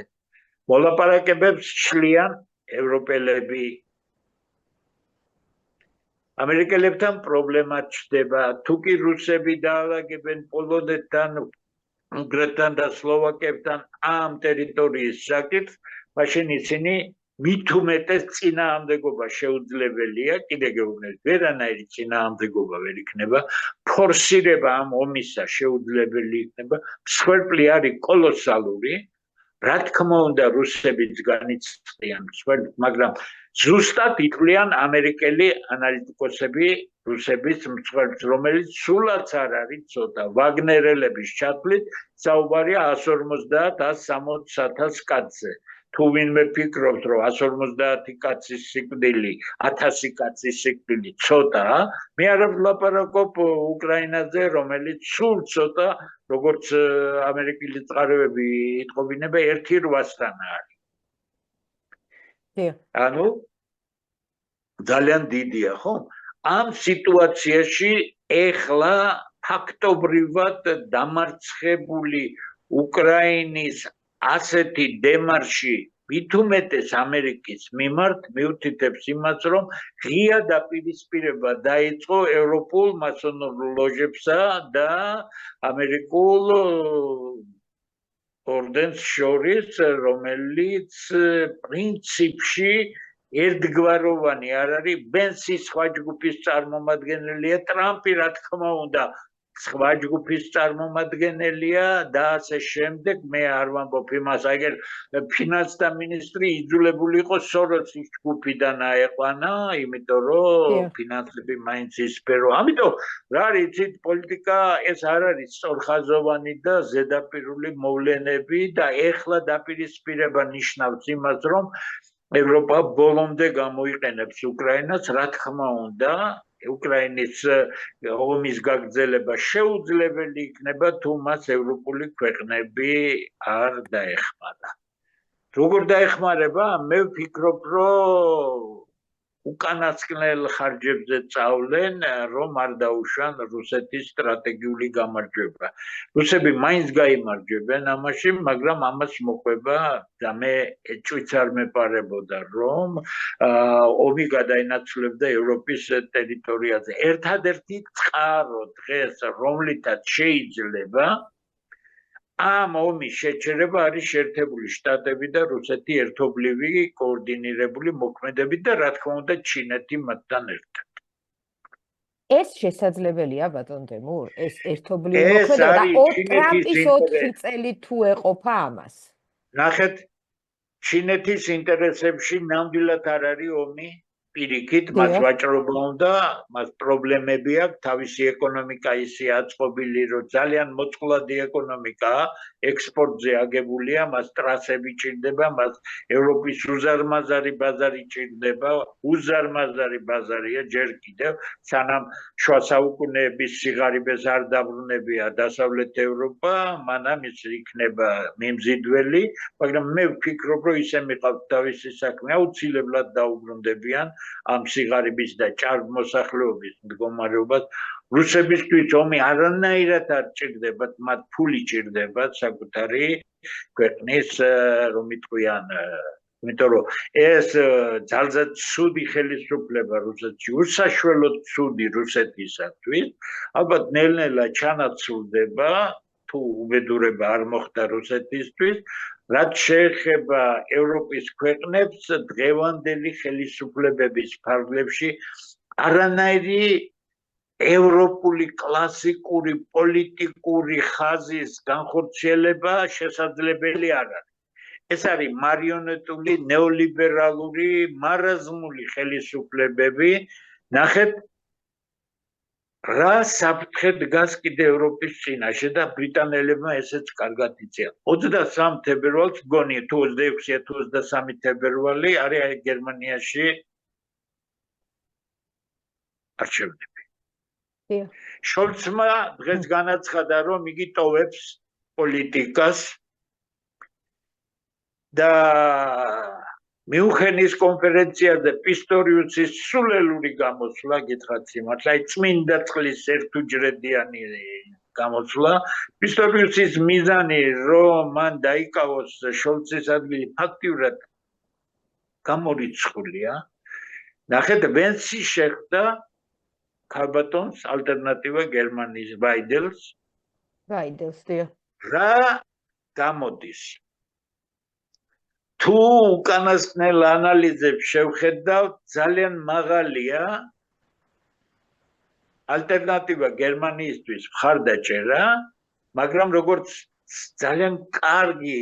მოლაპარაკებებს შლიან ევროპელები. ამერიკელებთან პრობლემა ჩნდება, თუ კი რუსები დაალაგებენ პოლონეთთან, უნგრეთთან და სლოვაკეთთან ამ ტერიტორიის საკითხს, მაშინ ისინი მით უმეტეს წინააღმდეგობა შეუძლებელია, კიდე გეუბნებით, ვერანაირი წინააღმდეგობა ვერ იქნება, ფორსირება ამ ომისა შეუძლებელი იქნება, მსხვერპლი არის კოლოსალური, რა თქმა უნდა რუსებიც განიცდიან მსხვერპლს, მაგრამ ზუსტად ითვლიან ამერიკელი ანალიტიკოსები რუსების მსხვერპლს, რომელიც სულაც არ არის ცოტა. ვაგნერელების ჩათვლით საუბარია 150-160 კაცზე. თუ ვინმე ფიქრობს, რომ 150 კაცის სიკვდილი, 1000 კაცის სიკვდილი ცოტაა, მე არ ვლაპარაკობ უკრაინაზე, რომელიც სულ ცოტა, როგორც ამერიკელი წყაროები იტყობინება, 1/8-თან არის. ანუ ძალიან დიდია, ხო? ამ სიტუაციაში ეხლა ფაქტობრივად დამარცხებული უკრაინის ასეთი დემარში მით უმეტეს ამერიკის მიმართ მიუთითებს იმას, რომ ღია დაპირისპირება დაიწყო ევროპულ მასონურ ლოჟებსა და ამერიკულ ორდენს შორის, რომელიც პრინციპში ერთგვაროვანი არ არის, ბენსის სხვა ჯგუფის წარმომადგენელია, ტრამპი რა თქმა უნდა სხვა ჯგუფის წარმომადგენელია და ასე შემდეგ. მე არ ვამბობ იმას, აგერ ფინანსთა მინისტრი იძულებული იყო სოროსის ჯგუფიდან აეყვანა, იმიტომ რომ ფინანსები მაინც ისფერო. ამიტომ რა არის, იცით, პოლიტიკა ეს არ არის სწორხაზოვანი და ზედაპირული მოვლენები და ეხლა დაპირისპირება ნიშნავს იმას, რომ ევროპა ბოლომდე გამოიყენებს უკრაინას, რა თქმა უნდა, უკრაინის ომის გაგრძელება შეუძლებელი იქნება, თუ მას ევროპული ქვეყნები არ დაეხმარა. როგორ დაეხმარება? მე ვფიქრობ, რომ უკანასკნელ ხარჯებზე წავლენ, რომ არ დაუშვან რუსეთის სტრატეგიული გამარჯვება. რუსები მაინც გაიმარჯვებენ ამაში, მაგრამ ამას მოყვება და მე ეჭვიც არ მეპარებოდა, რომ ომი გადაინაცვლებდა ევროპის ტერიტორიაზე. ერთადერთი წყარო დღეს, რომლითაც შეიძლება ამ ომის შეჩერება არის შეერთებული შტატები და რუსეთი ერთობლივი კოორდინირებული მოქმედებით და რა თქმა უნდა ჩინეთი მათთან ერთად. ეს შესაძლებელია ბატონ ტემურ, ეს ერთობლივი მოქმედება და ტრამპის 4 წელი თუ ეყოფა ამას. ნახეთ, ჩინეთის ინტერესებში ნამდვილად არ არის ომი. პირიქით, მას ვაჭრობა უნდა, მას პრობლემები აქვს, თავისი ეკონომიკა ისე აწყობილი, რომ ძალიან მოწყვლადი ეკონომიკაა, ექსპორტზე აგებულია, მას ტრასები ჭირდება, მას ევროპის უზარმაზარი ბაზარი ჭირდება, უზარმაზარი ბაზარია ჯერ კიდევ, სანამ შუა საუკუნეების სიღარიბეს არ დაბრუნებია დასავლეთ ევროპა, მანამ ის იქნება მიმზიდველი, მაგრამ მე ვფიქრობ, რომ ისე მიყავთ თავისი საქმე, აუცილებლად დაუბრუნდებიან ამ სიღარიბის და ჭარბმოსახლეობის მდგომარეობას. რუსებისთვის ომი არანაირად არ ჭირდებათ, მათ ფული ჭირდებათ საკუთარი ქვეყნის, რომ იტყვიან, იმიტომ რომ ეს ძალზედ ცუდი ხელისუფლება რუსეთში, უსაშველოდ ცუდი რუსეთისათვის, ალბათ ნელ-ნელა ჩანაცვლდება, თუ უბედურება არ მოხდა რუსეთისთვის, რაც შეეხება ევროპის ქვეყნებს, დღევანდელი ხელისუფლებების ფარგლებში არანაირი ევროპული კლასიკური პოლიტიკური ხაზის განხორციელება შესაძლებელი არ არის. ეს არის მარიონეტული, ნეოლიბერალური, მარაზმული ხელისუფლებები. ნახეთ, რა საფრთხე დგას კიდე ევროპის წინაშე და ბრიტანელებმა ესეც კარგად იციან. 23 თებერვალს გონი თუ 26-ია თუ 23 თებერვალი არის გერმანიაში არჩევნები. შოლცმა დღეს განაცხადა, რომ იგი ტოვებს პოლიტიკას და მიუნხენის კონფერენციაზე პისტორიუსის სულელური გამოსვლა გითხრათ სიმართლე, აი წმინდა წყლის ერთუჯრედიანი გამოსვლა. პისტორიუსის მიზანი რომ მან დაიკავოს შოლცის ადგილი ფაქტიურად გამორიცხულია. ნახეთ, ვენსი შეხვდა ქალბატონს ალტერნატივა გერმანიის ვაიდელს. რა გამოდის? თუ უკანასკნელ ანალიზებს შევხედავთ, ძალიან მაღალია ალტერნატივა გერმანიისთვის მხარდაჭერა, მაგრამ როგორც ძალიან კარგი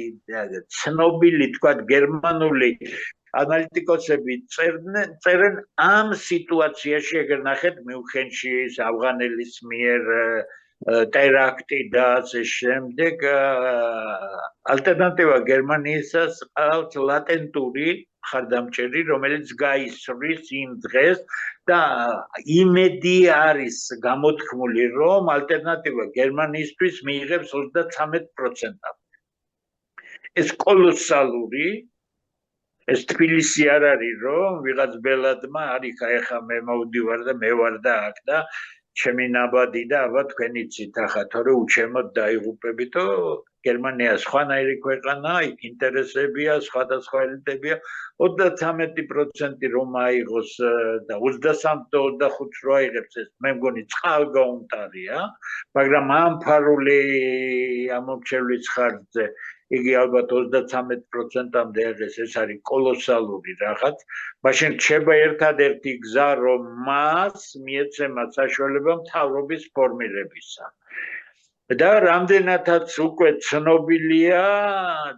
ცნობილი თქვა გერმანული ანალიტიკოსები წერენ ამ სიტუაციაში, ეგერ ნახეთ მიუნხენში ავღანელის მიერ ტერაქტი და ასე შემდეგ ალტერნატივა გერმანიისას ყავს ლატენტური მხარდამჭერი, რომელიც გაისვრის იმ დღეს და იმედი არის გამოთქმული, რომ ალტერნატივა გერმანიისთვის მიიღებს 33%. ეს კოლოსალური, ეს თბილისი არ არის, რომ ვიღაც ბელადმა არის, ეხა მე მოვდივარ და მე ვარ და აქ და ჩემი ნაბადი და აბა თქვენ იცით ახლა, თორე უჩემოდ დაიღუპებითო გერმანია სხვანაირი ქვეყანაა, იქ ინტერესებია, სხვადასხვა ელიტებია, 33% რომ აიღოს და 23 და 25 რო აიღებს, ეს მე მგონი წყალგაუნტარია, მაგრამ ამ ფარული ამომრჩევლის ხარჯზე იგი ალბათ 33%-მდე აღეს, ეს არის კოლოსალური რაღაც. მაშინ რჩება ერთადერთი გზა, რომ მას მიეცემა საშუალება მთავრობის ფორმირებისა. და რამდენადაც უკვე ცნობილია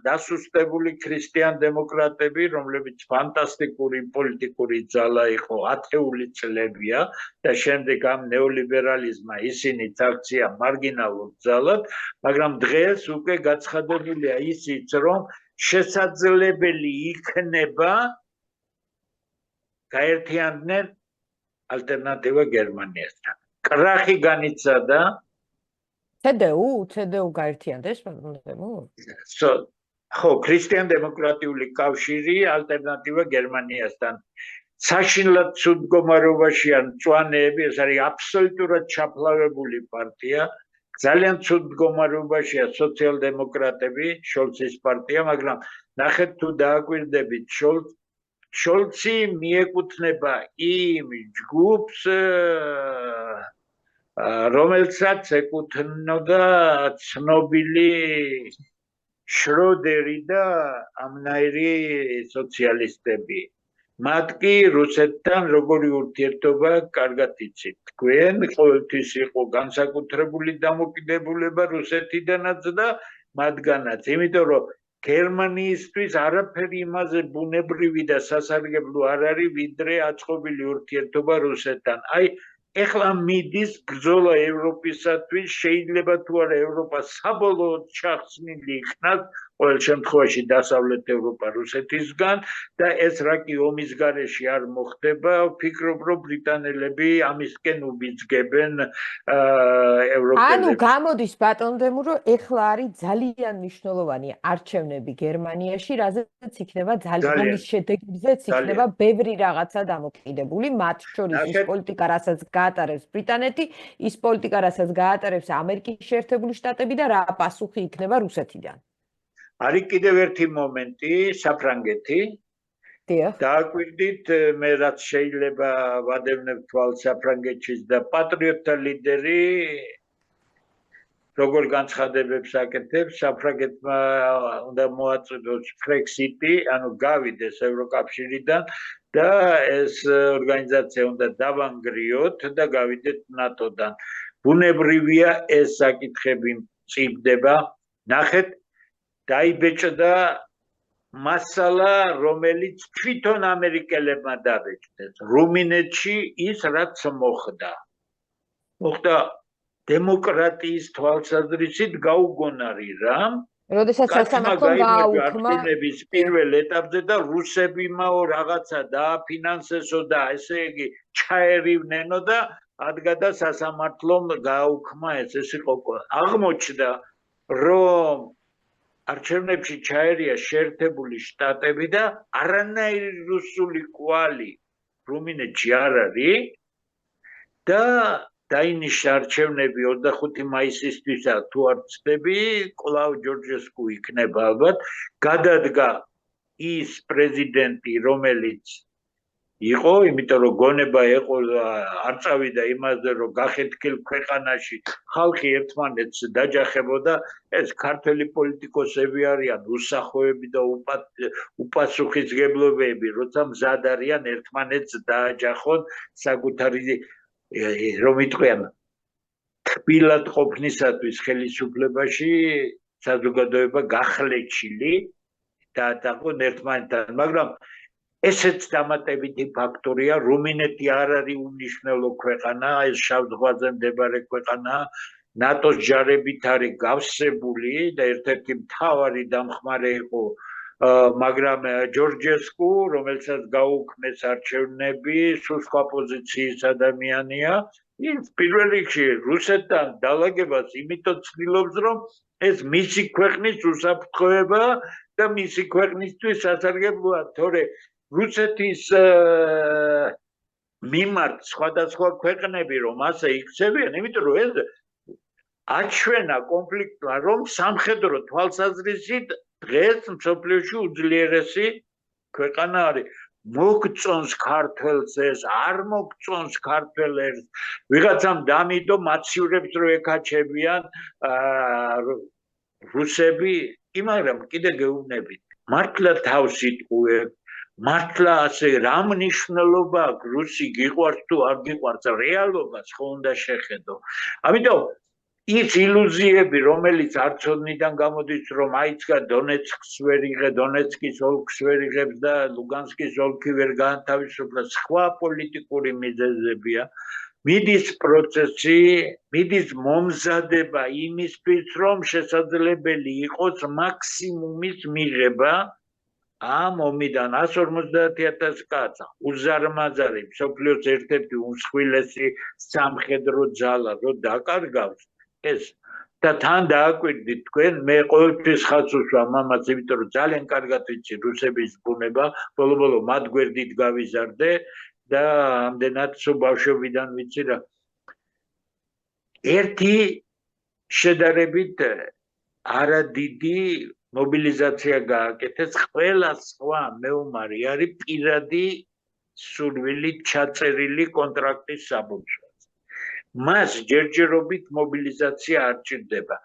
დასუსტებული ქრისტიან-დემოკრატები, რომლებიც ფანტასტიკური პოლიტიკური ძალა იყო, ათეული წლებია და შემდეგ ამ ნეოლიბერალიზმმა ისინიც აქცია მარგინალურ ძალად, მაგრამ დღეს უკვე გაცხადებულია ისიც, რომ შესაძლებელი იქნება გაერთიანდნენ ალტერნატივა გერმანიასთან. კრახი განიცადა CDU გაერთიანდეს პარლამენტში? ხო, ქრისტიან-დემოკრატიული კავშირი ალტერნატივა გერმანიასთან. საშინლად ცუდ მდგომარეობაშია მწვანეები, ეს არის აბსოლუტურად ჩაფლავებული პარტია. ძალიან ცუდ მდგომარეობაშია სოციალ-დემოკრატები, შოლცის პარტია, მაგრამ ნახეთ თუ დააკვირდებით შოლცი მიეკუთვნება იმ ჯგუფს, რომელსაც ეკუთვნოდა ცნობილი შროდერი და ამნაირი სოციალისტები. მათ კი რუსეთთან როგორი ურთიერთობა კარგად იცით. თქვენ ყოველთვის იყო განსაკუთრებული დამოკიდებულება რუსეთიდანაც და მათგანაც, იმიტომ რომ გერმანიისთვის არაფერი იმაზე ბუნებრივი და სასარგებლო არ არის, ვიდრე აწყობილი ურთიერთობა რუსეთთან. აი ეხლა მიდის ბრძოლა ევროპისათვის, შეიძლება თუ არა ევროპა საბოლოოდ ჩახსნილი იქნას, ყოველ შემთხვევაში დასავლეთ ევროპა რუსეთისგან და ეს რა კი ომის გარეშე არ მოხდება, ვფიქრობ, რომ ბრიტანელები ამისკენ უბიძგებენ ევროპელებს. ანუ გამოდის ბატონ დემუ, რომ ეხლა არის ძალიან მნიშვნელოვანი არჩევნები გერმანიაში, რაზეც იქნება ძალიან შედეგებზეც იქნება ბევრი რაღაცა დამოკიდებული, მათ შორის ის პოლიტიკა, რასაც გაატარებს ბრიტანეთი, ის პოლიტიკა, რასაც გაატარებს ამერიკის შეერთებული შტატები და რა პასუხი იქნება რუსეთიდან. არის კიდევ ერთი მომენტი, საფრანგეთი. დააკვირდით, მე რაც შეიძლება ვადევნებ თვალს საფრანგეთის და პატრიოტთა ლიდერი როგორ განცხადებებს აკეთებს, საფრანგეთმა უნდა მოაწოდოს Brexit-ი, ანუ გავიდეს ევროკავშირიდან და ეს ორგანიზაცია უნდა დავანგრიოთ და გავიდეთ ნატოდან. ბუნებრივია ეს საკითხები მწიფდება. ნახეთ, დაიბეჭდა მასალა, რომელიც თვითონ ამერიკელებმა დაბეჭდეს. რუმინეთში ის რაც მოხდა. მოხდა დემოკრატიის თვალსაზრისით გაუგონარი რამ. როდესაც სასამართლომ გააუქმა არჩევნების პირველ ეტაპზე და რუსებიმაო რაღაცა დააფინანსესო და ესე იგი ჩაერივნენო და ადგა და სასამართლომ გააუქმა ეს იყო. აღმოჩნდა, რომ არჩევნებში ჩაერია შეერთებული შტატები და არანაირი რუსული კვალი რუმინეთში არ არის და დაინიშნა არჩევნები 25 მაისისთვის თუ არ ვცდები, კვლავ ჯორჯესკუ იქნება ალბათ, გადადგა ის პრეზიდენტი, რომელიც იყო, იმიტომ რომ გონება იყო არ წავიდა იმაზე, რომ გახეთქილ ქვეყანაში ხალხი ერთმანეთს დაჯახებოდა, ეს ქართველი პოლიტიკოსები არიან, უსახოები და უპასუხისმგებლობები, როცა მზად არიან ერთმანეთს დააჯახონ საკუთარი რომ იტყვიან თბილად ყოფნისათვის ხელისუფლებაში საზოგადოება გახლეჩილი და დაყონ ერთმანეთთან, მაგრამ ესეც დამატებითი ფაქტორია, რუმინეთი არ არის უნიშნელო ქვეყანა, ეს შავ ზღვაზე მდებარე ქვეყანა, ნატოს ჯარებით არის გავსებული და ერთ-ერთი მთავარი დამხმარე იყო მაგრამ ჯორჯესკუ, რომელსაც გაუქმეს არჩევნები, სულ სხვა პოზიციის ადამიანია, ის პირველ რიგში რუსეთთან დალაგებას იმიტომ ცდილობს, რომ ეს მისი ქვეყნის უსაფრთხოება და მისი ქვეყნისთვის სასარგებლოა, თორე რუსეთის მიმართ სხვადასხვა ქვეყნები რომ ასე იქცევიან, იმიტომ რომ ეს აჩვენა კონფლიქტმა, რომ სამხედრო თვალსაზრისით დღეს მსოფლიოში უძლიერესი ქვეყანა არის. მოგწონს ქართველს ეს, არ მოგწონს ქართველებს, ვიღაცამ დამიდო მაცივრებს რო ეკაჩებიან რუსები, მაგრამ კიდე გეუბნებით, მართლა თავს იტყუებ, მართლა ასე რა მნიშვნელობა აქვს რუსი გიყვარს თუ არ გიყვარს, რეალობას ხო უნდა შეხედო. ამიტომ ის ილუზიები, რომელიც არცოდნიდან გამოდის, რომ აიწყა დონეცკს ვერ იღე, დონეცკის ოლქს ვერ იღებს და ლუგანსკის ოლქი ვერ გაანთავისუფლა, სხვა პოლიტიკური მიზეზებია. მიდის პროცესი, მიდის მომზადება იმისთვის, რომ შესაძლებელი იყოს მაქსიმუმის მიღება ამ ომიდან 150,000 კაცი, უზარმაზარი, მსოფლიოს ერთ-ერთი უმსხვილესი სამხედრო ძალა, რომ დაკარგავს ეს და თან დააკვირდით თქვენ, მე ყოველთვის ხაზს უსვამ ამას, იმიტომ რომ ძალიან კარგად ვიცი რუსების ბუნება, ბოლო-ბოლო მათ გვერდით გავიზარდე და ამდენად სულ ბავშვობიდან ვიცი რა. ერთი შედარებით არადიდი მობილიზაცია გააკეთეს, ყველა სხვა მეომარი არის პირადი სურვილით ჩაწერილი კონტრაქტის საბუთშად. მას ჯერჯერობით მობილიზაცია არ ჭირდება.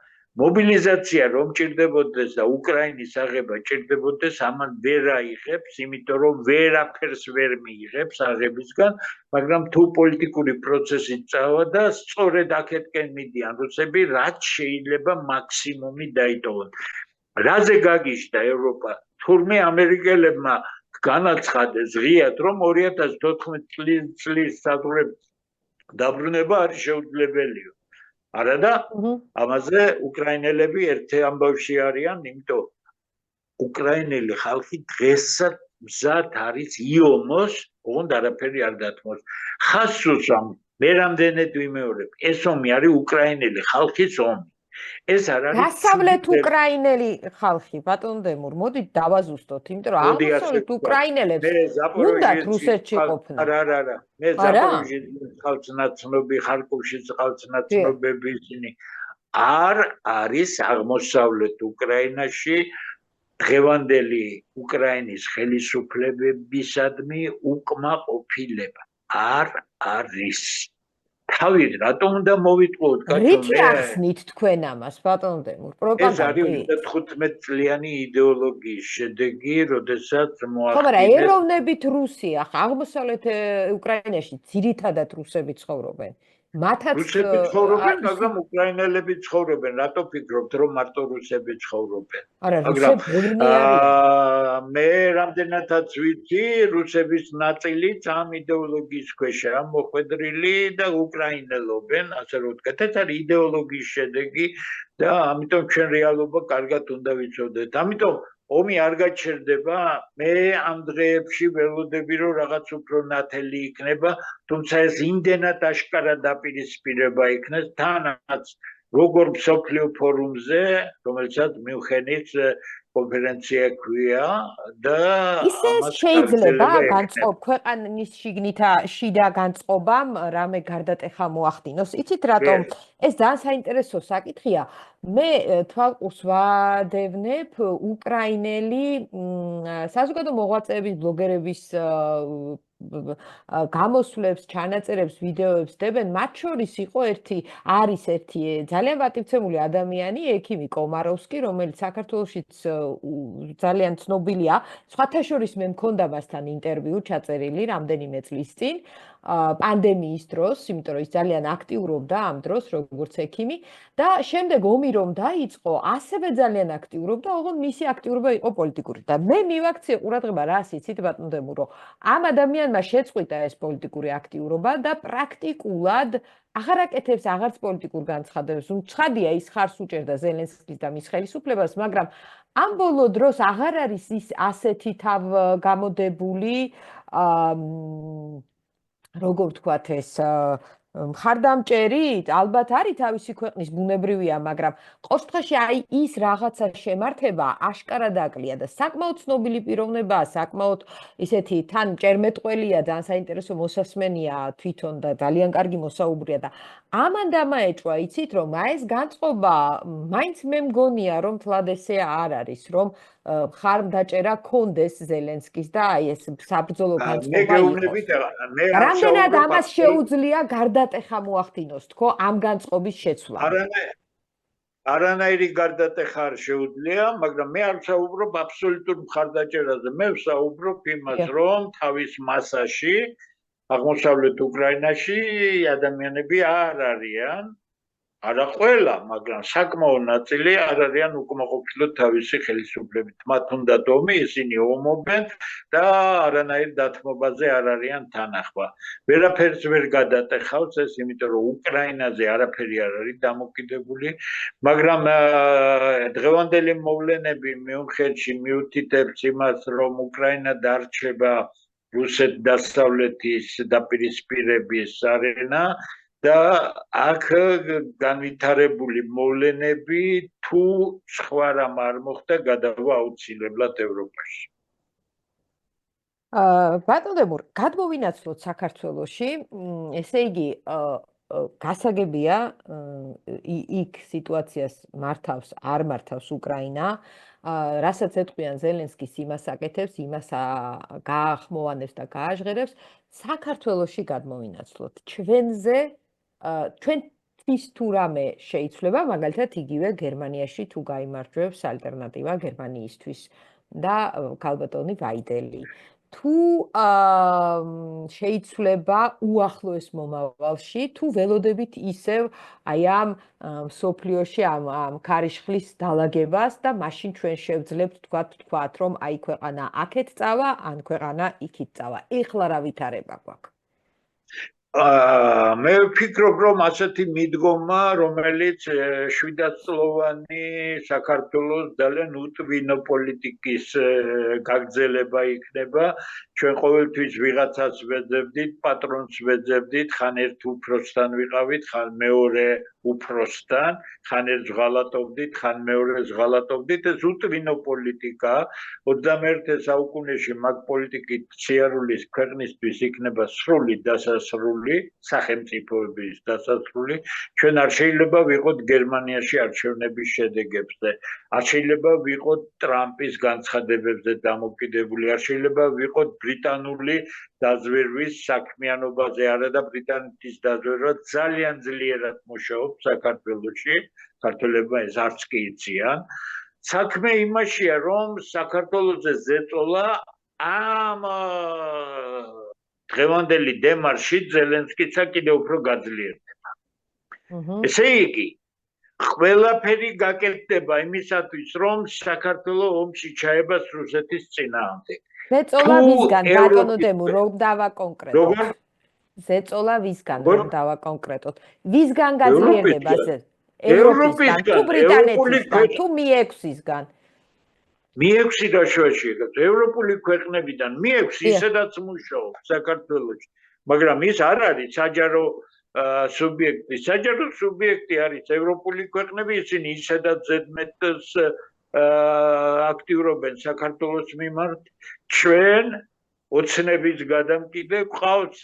მობილიზაცია რომ ჭირდებოდეს და უკრაინის აღება ჭირდებოდეს, ამან ვერ აიღებს, იმიტომ რომ ვერაფერს ვერ მიიღებს აღებისგან, მაგრამ თუ პოლიტიკური პროცესი წავა და სწორედ აქეთკენ მიდიან რუსები, რაც შეიძლება მაქსიმუმი დაიტოვონ. რაზე გაგიჟდა ევროპა? თურმე ამერიკელებმა განაცხადეს ღიად, რომ 2014 წლის საზღვრების დაბრუნება არის შეუძლებელია. არადა ამაზე უკრაინელები ერთ ამბავში არიან, იმიტომ უკრაინელი ხალხი დღესაც მზად არის იომოს, ოღონდ არაფერი არ დათმოს. ხაზს უსვამ, მე რამდენად ვიმეორებ, ეს ომი არის უკრაინელი ხალხის ომი. ეს არ არის დასავლეთ უკრაინელი ხალხი, ბატონ დემურ, მოდით დავაზუსტოთ, იმიტომ რომ აღმოსავლეთ უკრაინელებს უნდათ რუსეთში ყოფნა. არა, მე ზაპოროჟიეს ხალხს ნაცნობი, ხარკოვშიც ხალხს ნაცნობები ისინი არ არის აღმოსავლეთ უკრაინაში დღევანდელი უკრაინის ხელისუფლებებისადმი უკმაყოფილება. არ არის. თავი რატომ უნდა მოვიტყუოთ კაცო? რითი ახსნით თქვენ ამას, ბატონ დემურ? პროპაგანდა. ეს არის 15 წლიანი იდეოლოგიის შედეგი, როდესაც ხო, მაგრამ ეროვნებით რუსია, აღმოსავლეთ უკრაინაში ძირითადად რუსები ცხოვრობენ. მათაც რუსები ცხოვრობენ, მაგრამ უკრაინელები ცხოვრობენ. რატო ფიქრობთ, რომ მარტო რუსები ცხოვრობენ? არა, რუსები ბევრი არიან. მე რამდენადაც ვიცი, რუსების ნაწილიც ამ იდეოლოგიის ქვეშაა მოხვედრილი და უკრაინელობენ, ასე რომ ვთქვათ, ეს არის იდეოლოგიის შედეგი და ამიტომ ჩვენ რეალობა კარგად უნდა ვიცოდეთ. ამიტომ ომი არ გაჩერდება, მე ამ დღეებში ველოდები, რომ რაღაც უფრო ნათელი იქნება, თუმცა ეს იმდენად აშკარა დაპირისპირება იქნეს, თანაც როგორ მსოფლიო ფორუმზე, რომელსაც მიუნხენის კონფერენცია ქვია და ისე შეიძლება ქვეყანის შიგნით შიდა განწყობამ რამე გარდატეხა მოახდინოს. იცით რატომ? ეს ძალიან საინტერესო საკითხია. მე თვალყურს ვადევნებ უკრაინელი საზოგადო მოღვაწეების, ბლოგერების გამოსვლებს, ჩანაწერებს, ვიდეოებს დებენ. მათ შორის არის ერთი ძალიან პატივცემული ადამიანი, ექიმი კომაროვსკი, რომელიც საქართველოშიც ძალიან ცნობილია. სხვათა შორის მე მქონდა მასთან ინტერვიუ ჩაწერილი რამდენიმე წლის წინ, პანდემიის დროს, იმიტომ რომ ის ძალიან აქტიურობდა ამ დროს როგორც ექიმი და შემდეგ ომი რომ დაიწყო, ასევე ძალიან აქტიურობდა, ოღონდ მისი აქტიურობა იყო პოლიტიკური. და მე მივაქციე ყურადღება რას იცით ბატონ დემურო, ამ ადამიანმა შეწყვიტა ეს პოლიტიკური აქტიურობა და პრაქტიკულად აღარ აკეთებს აღარც პოლიტიკურ განცხადებებს. ცხადია ის ხარს უჭერდა ზელენსკის და მის ხელისუფლებას, მაგრამ ამ ბოლო დროს აღარ არის ის ასეთი თავგამოდებული, როგორ ვთქვათ ეს, მხარდამჭერი, ალბათ არის თავისი ქვეყნის ბუნებრივია, მაგრამ ყოველდღეში აი ის რაღაცა შემართება აშკარად აკლია და საკმაოდ ცნობილი პიროვნებაა, საკმაოდ ისეთი თან მჭერმეტყველია, ძალიან საინტერესო მოსასმენია თვითონ და ძალიან კარგი მოსაუბრია და ამან დამაეჭვა, იცით რომ ეს განწყობა მაინც მე მგონია რომ თლად ესე არ არის, რომ ხარდაჭერა კონდეს ზელენსკის და აი ეს საბრძოლო განწყობა იყოს. რამდენად ამას შეუძლია გარდატეხა მოახდინოს, თქო, ამ განწყობის შეცვლა? არანაირი გარდატეხა არ შეუძლია, მაგრამ მე არ ვსაუბრობ აბსოლუტურ მხარდაჭერაზე. მე ვსაუბრობ იმას, რომ თავის მასაში აღმოსავლეთ უკრაინაში ადამიანები არ არიან, არა ყველა, მაგრამ საკმაო ნაწილი არ არიან უკმაყოფილო თავისი ხელისუფლებით. მათ უნდათ ომი, ისინი ომობენ და არანაირ დათმობაზე არ არიან თანახმა. ვერაფერს ვერ გადატეხავს ეს, იმიტომ რომ უკრაინაზე არაფერი არ არის დამოკიდებული, მაგრამ დღევანდელი მოვლენები მიუნხენში მიუთითებს იმას, რომ უკრაინა დარჩება რუსეთ-დასავლეთის დაპირისპირების არენა და აქ განვითარებული მოვლენები თუ სხვა რამ არ მოხდა გადავა აუცილებლად ევროპაში. ბატონ დემურ, გადმოვინაცვლოთ საქართველოში, ესე იგი გასაგებია იქ სიტუაციას მართავს, არ მართავს უკრაინა, რასაც ეთქვიან ზელენსკის იმას აკეთებს, იმას გაახმოვანებს და გააჟღერებს, საქართველოში გადმოვინაცვლოთ. ჩვენთვის თუ რამე შეიცვლება, მაგალითად იგივე გერმანიაში თუ გაიმარჯვებს ალტერნატივა გერმანიისთვის და ქალბატონი ვაიდელი. თუ შეიცვლება უახლოეს მომავალში, თუ ველოდებით ისევ აი ამ მსოფლიოში ამ ქარიშხლის დალაგებას და მაშინ ჩვენ შევძლებთ თქვათ, რომ აი ქვეყანა აქეთ წავა, ან ქვეყანა იქით წავა. ეხლა რა ვითარება გვაქვს? მე ვფიქრობ, რომ ასეთი მიდგომა, რომელიც 7 წლოვანი საქართველოს ძალიან უტვინო პოლიტიკის გაგრძელება იქნება, ჩვენ ყოველთვის ვიღაცას ვეძებდით, პატრონს ვეძებდით, ხან ერთ უფროსთან ვიყავით, ხან მეორე უფროსთან, ხან ერთს ღალატობდით, ხან მეორეს ღალატობდით, ეს უტვინო პოლიტიკაა. 21 საუკუნეში მაგ პოლიტიკით სიარულის ქვეყნისთვის იქნება სრული დასასრული, სახელმწიფოების დასასრული. ჩვენ არ შეიძლება ვიყოთ გერმანიაში არჩევნების შედეგებზე, არ შეიძლება ვიყოთ ტრამპის განცხადებებზე დამოკიდებული, არ შეიძლება ვიყოთ ბრიტანული დაზვერვის საქმიანობაზე, არა და ბრიტანეთის დაზვერვა ძალიან ძლიერად მუშაობს საქართველოში, ქართველებმა ეს არც კი იციან. საქმე იმაშია, რომ საქართველოზე ზეწოლა ამ დღევანდელი დემარში ზელენსკიცა კიდევ უფრო გაძლიერდება. ესე იგი, ყველაფერი გაკეთდება იმისათვის, რომ საქართველო ომში ჩაებას რუსეთის წინააღმდეგ. ზეწოლა ვისგან, ბატონო დემუ, რომ დავაკონკრეტოთ? ზეწოლა ვისგან, რომ დავაკონკრეტოთ? ვისგან გაძლიერდება ზე? ევროპისგან, თუ ბრიტანეთისგან, თუ Mi6-ისგან? Mi6 და შუაში, ევროპული ქვეყნებიდან Mi6 ისედაც მუშაობს საქართველოში, მაგრამ ის არ არის საჯარო სუბიექტი. საჯარო სუბიექტი არის ევროპული ქვეყნები, ისინი ისედაც ზედმეტს აქტიურობენ საქართველოს მიმართ. ჩვენ ოცნების გადამკიდე გვყავს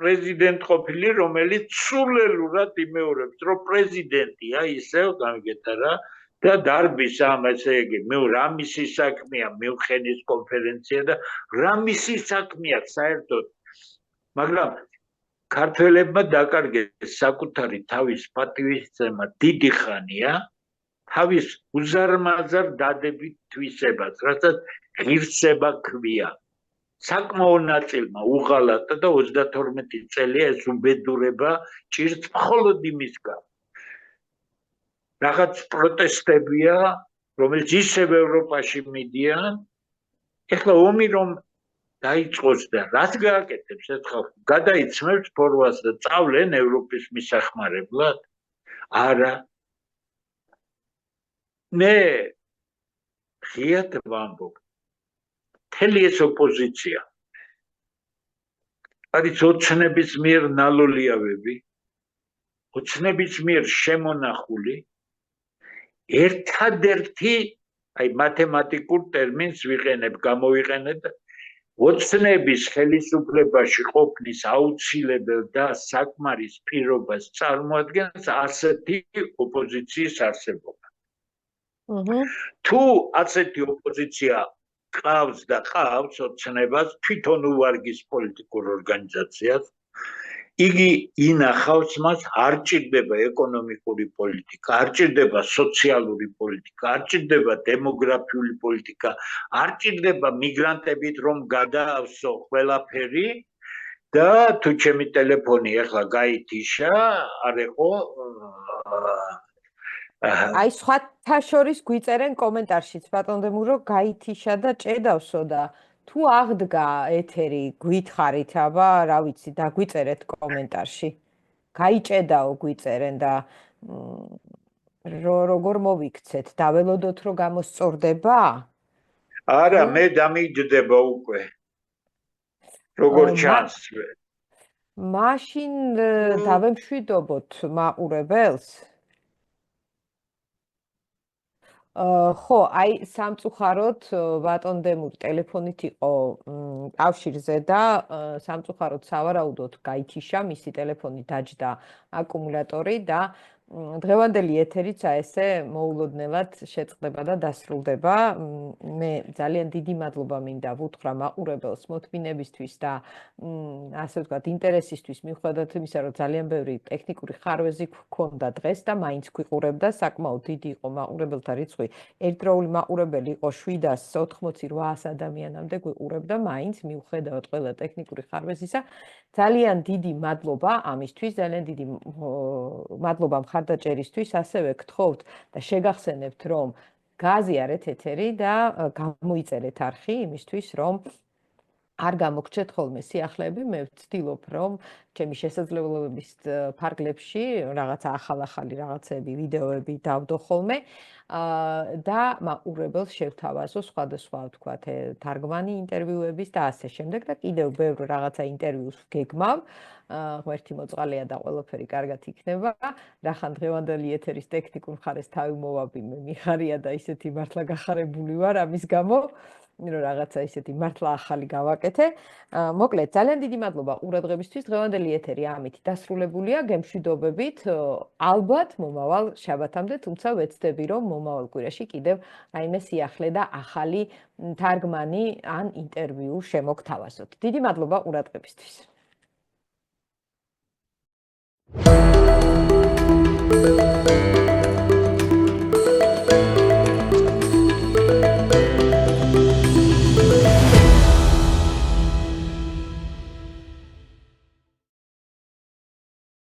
პრეზიდენტ ყოფილი, რომელიც სულელურად იმეორებს, რომ პრეზიდენტია ისევ გამიგეთ რა და დარბის ამ ესე იგი, რა მისი საქმეა მიუნხენის კონფერენცია და რა მისი საქმეა საერთოდ. მაგრამ ქართველებმა დაკარგეს საკუთარი თავის პატივისცემა დიდი ხანია, თავის უზარმაზარ დადებით თვისებას, რასაც ღირსება ქვია. საკმაო ნაწილმა უღალატა და 32 წელია ეს უბედურება ჭირს მხოლოდ იმის გამო. რაღაც პროტესტებია, რომელიც ისევ ევროპაში მიდიან. ეხლა ომი რომ დაიწყოს და რაც გააკეთებს ეს ხალხი, გადაიცმევს ფორვას და წავლენ ევროპის მისახმარებლად? არა. მე ღიად ვამბობ, მთელი ეს ოპოზიცია არის ოცნების მიერ ნალოლიავები, ოცნების მიერ შემონახული, ერთადერთი, აი მათემატიკურ ტერმინს ვიყენებ, გამოვიყენებ, ოცნების ხელისუფლებაში ყოფნის აუცილებელ და საკმარის პირობას წარმოადგენს ასეთი ოპოზიციის არსებობა. თუ ასეთი ოპოზიცია ყავს და ყავს ოცნებას, თვითონ უვარგის პოლიტიკურ ორგანიზაციას, იგი ინახავს მას, არ ჭირდება ეკონომიკური პოლიტიკა, არ ჭირდება სოციალური პოლიტიკა, არ ჭირდება დემოგრაფიული პოლიტიკა, არ ჭირდება მიგრანტებით რომ გადაავსო ყველაფერი და თუ ჩემი ტელეფონი ახლა გაითიშა, არ ეყო აი სხვათა შორის გვიწერენ კომენტარშიც ბატონ დემურო გაითიშა და ჭედავსო და თუ აღდგა ეთერი გვითხრით აბა რა ვიცი დაგვიწერეთ კომენტარში გაიჭედაო გვიწერენ და როგორ მოვიქცეთ დაველოდოთ რომ გამოსწორდება არა მე დამიჯდება უკვე როგორ ჩანს მაშინ დავემშვიდობოთ მაყურებელს ხო, აი სამწუხაროდ ბატონ დემურ ტელეფონით იყო კავშირზე და სამწუხაროდ სავარაუდოდ გაითიშა მისი ტელეფონი დაჯდა აკუმულატორი და დღევანდელი ეთერიც ესე მოულოდნელად შეწყდება და დასრულდება. მე ძალიან დიდი მადლობა მინდა ვუთხრა მაყურებელს მოთმინებისთვის და ასე ვთქვათ ინტერესისთვის მიუხედავად იმისა, რომ ძალიან ბევრი ტექნიკური ხარვეზი გქონდა დღეს და მაინც გვიყურებდა, საკმაოდ დიდი იყო მაყურებელთა რიცხვი. ერთდროული მაყურებელი იყო 788 ადამიანამდე გვიყურებდა, მაინც მიუხედავად ყველა ტექნიკური ხარვეზისა. ძალიან დიდი მადლობა ამისთვის, ძალიან დიდი მადლობა მხარდაჭერისთვის, ასევე გთხოვთ და შეგახსენებთ, რომ გააზიარეთ ეთერი და გამოიწერეთ არხი იმისთვის, რომ არ გამოგჩეთ ხოლმე სიახლეები, მე ვცდილობ, რომ ჩემი შესაძლებლობების ფარგლებში რაღაცა ახალ-ახალი რაღაცები, ვიდეოები დავდო ხოლმე და მაყურებელს შევთავაზო სხვადასხვა, ვთქვათ, თარგმანი ინტერვიუების და ასე შემდეგ და კიდევ ბევრ რაღაცა ინტერვიუს გეგმავ. ღმერთი მოწყალეა და ყველაფერი კარგად იქნება. რახან დღევანდელი ეთერის ტექნიკურ მხარეს თავი მოვაბი, მე მიხარია და ისეთი მართლა გახარებული ვარ ამის გამო. რომ რაღაცა ისეთი მართლა ახალი გავაკეთე. მოკლედ, ძალიან დიდი მადლობა ყურადღებისთვის. დღევანდელი ეთერი ამით დასრულებულია. გემშვიდობებით, ალბათ მომავალ შაბათამდე, თუმცა ვეცდები, რომ მომავალ კვირაში კიდევ რაიმე სიახლე და ახალი თარგმანი ან ინტერვიუ შემოგთავაზოთ. დიდი მადლობა ყურადღებისთვის.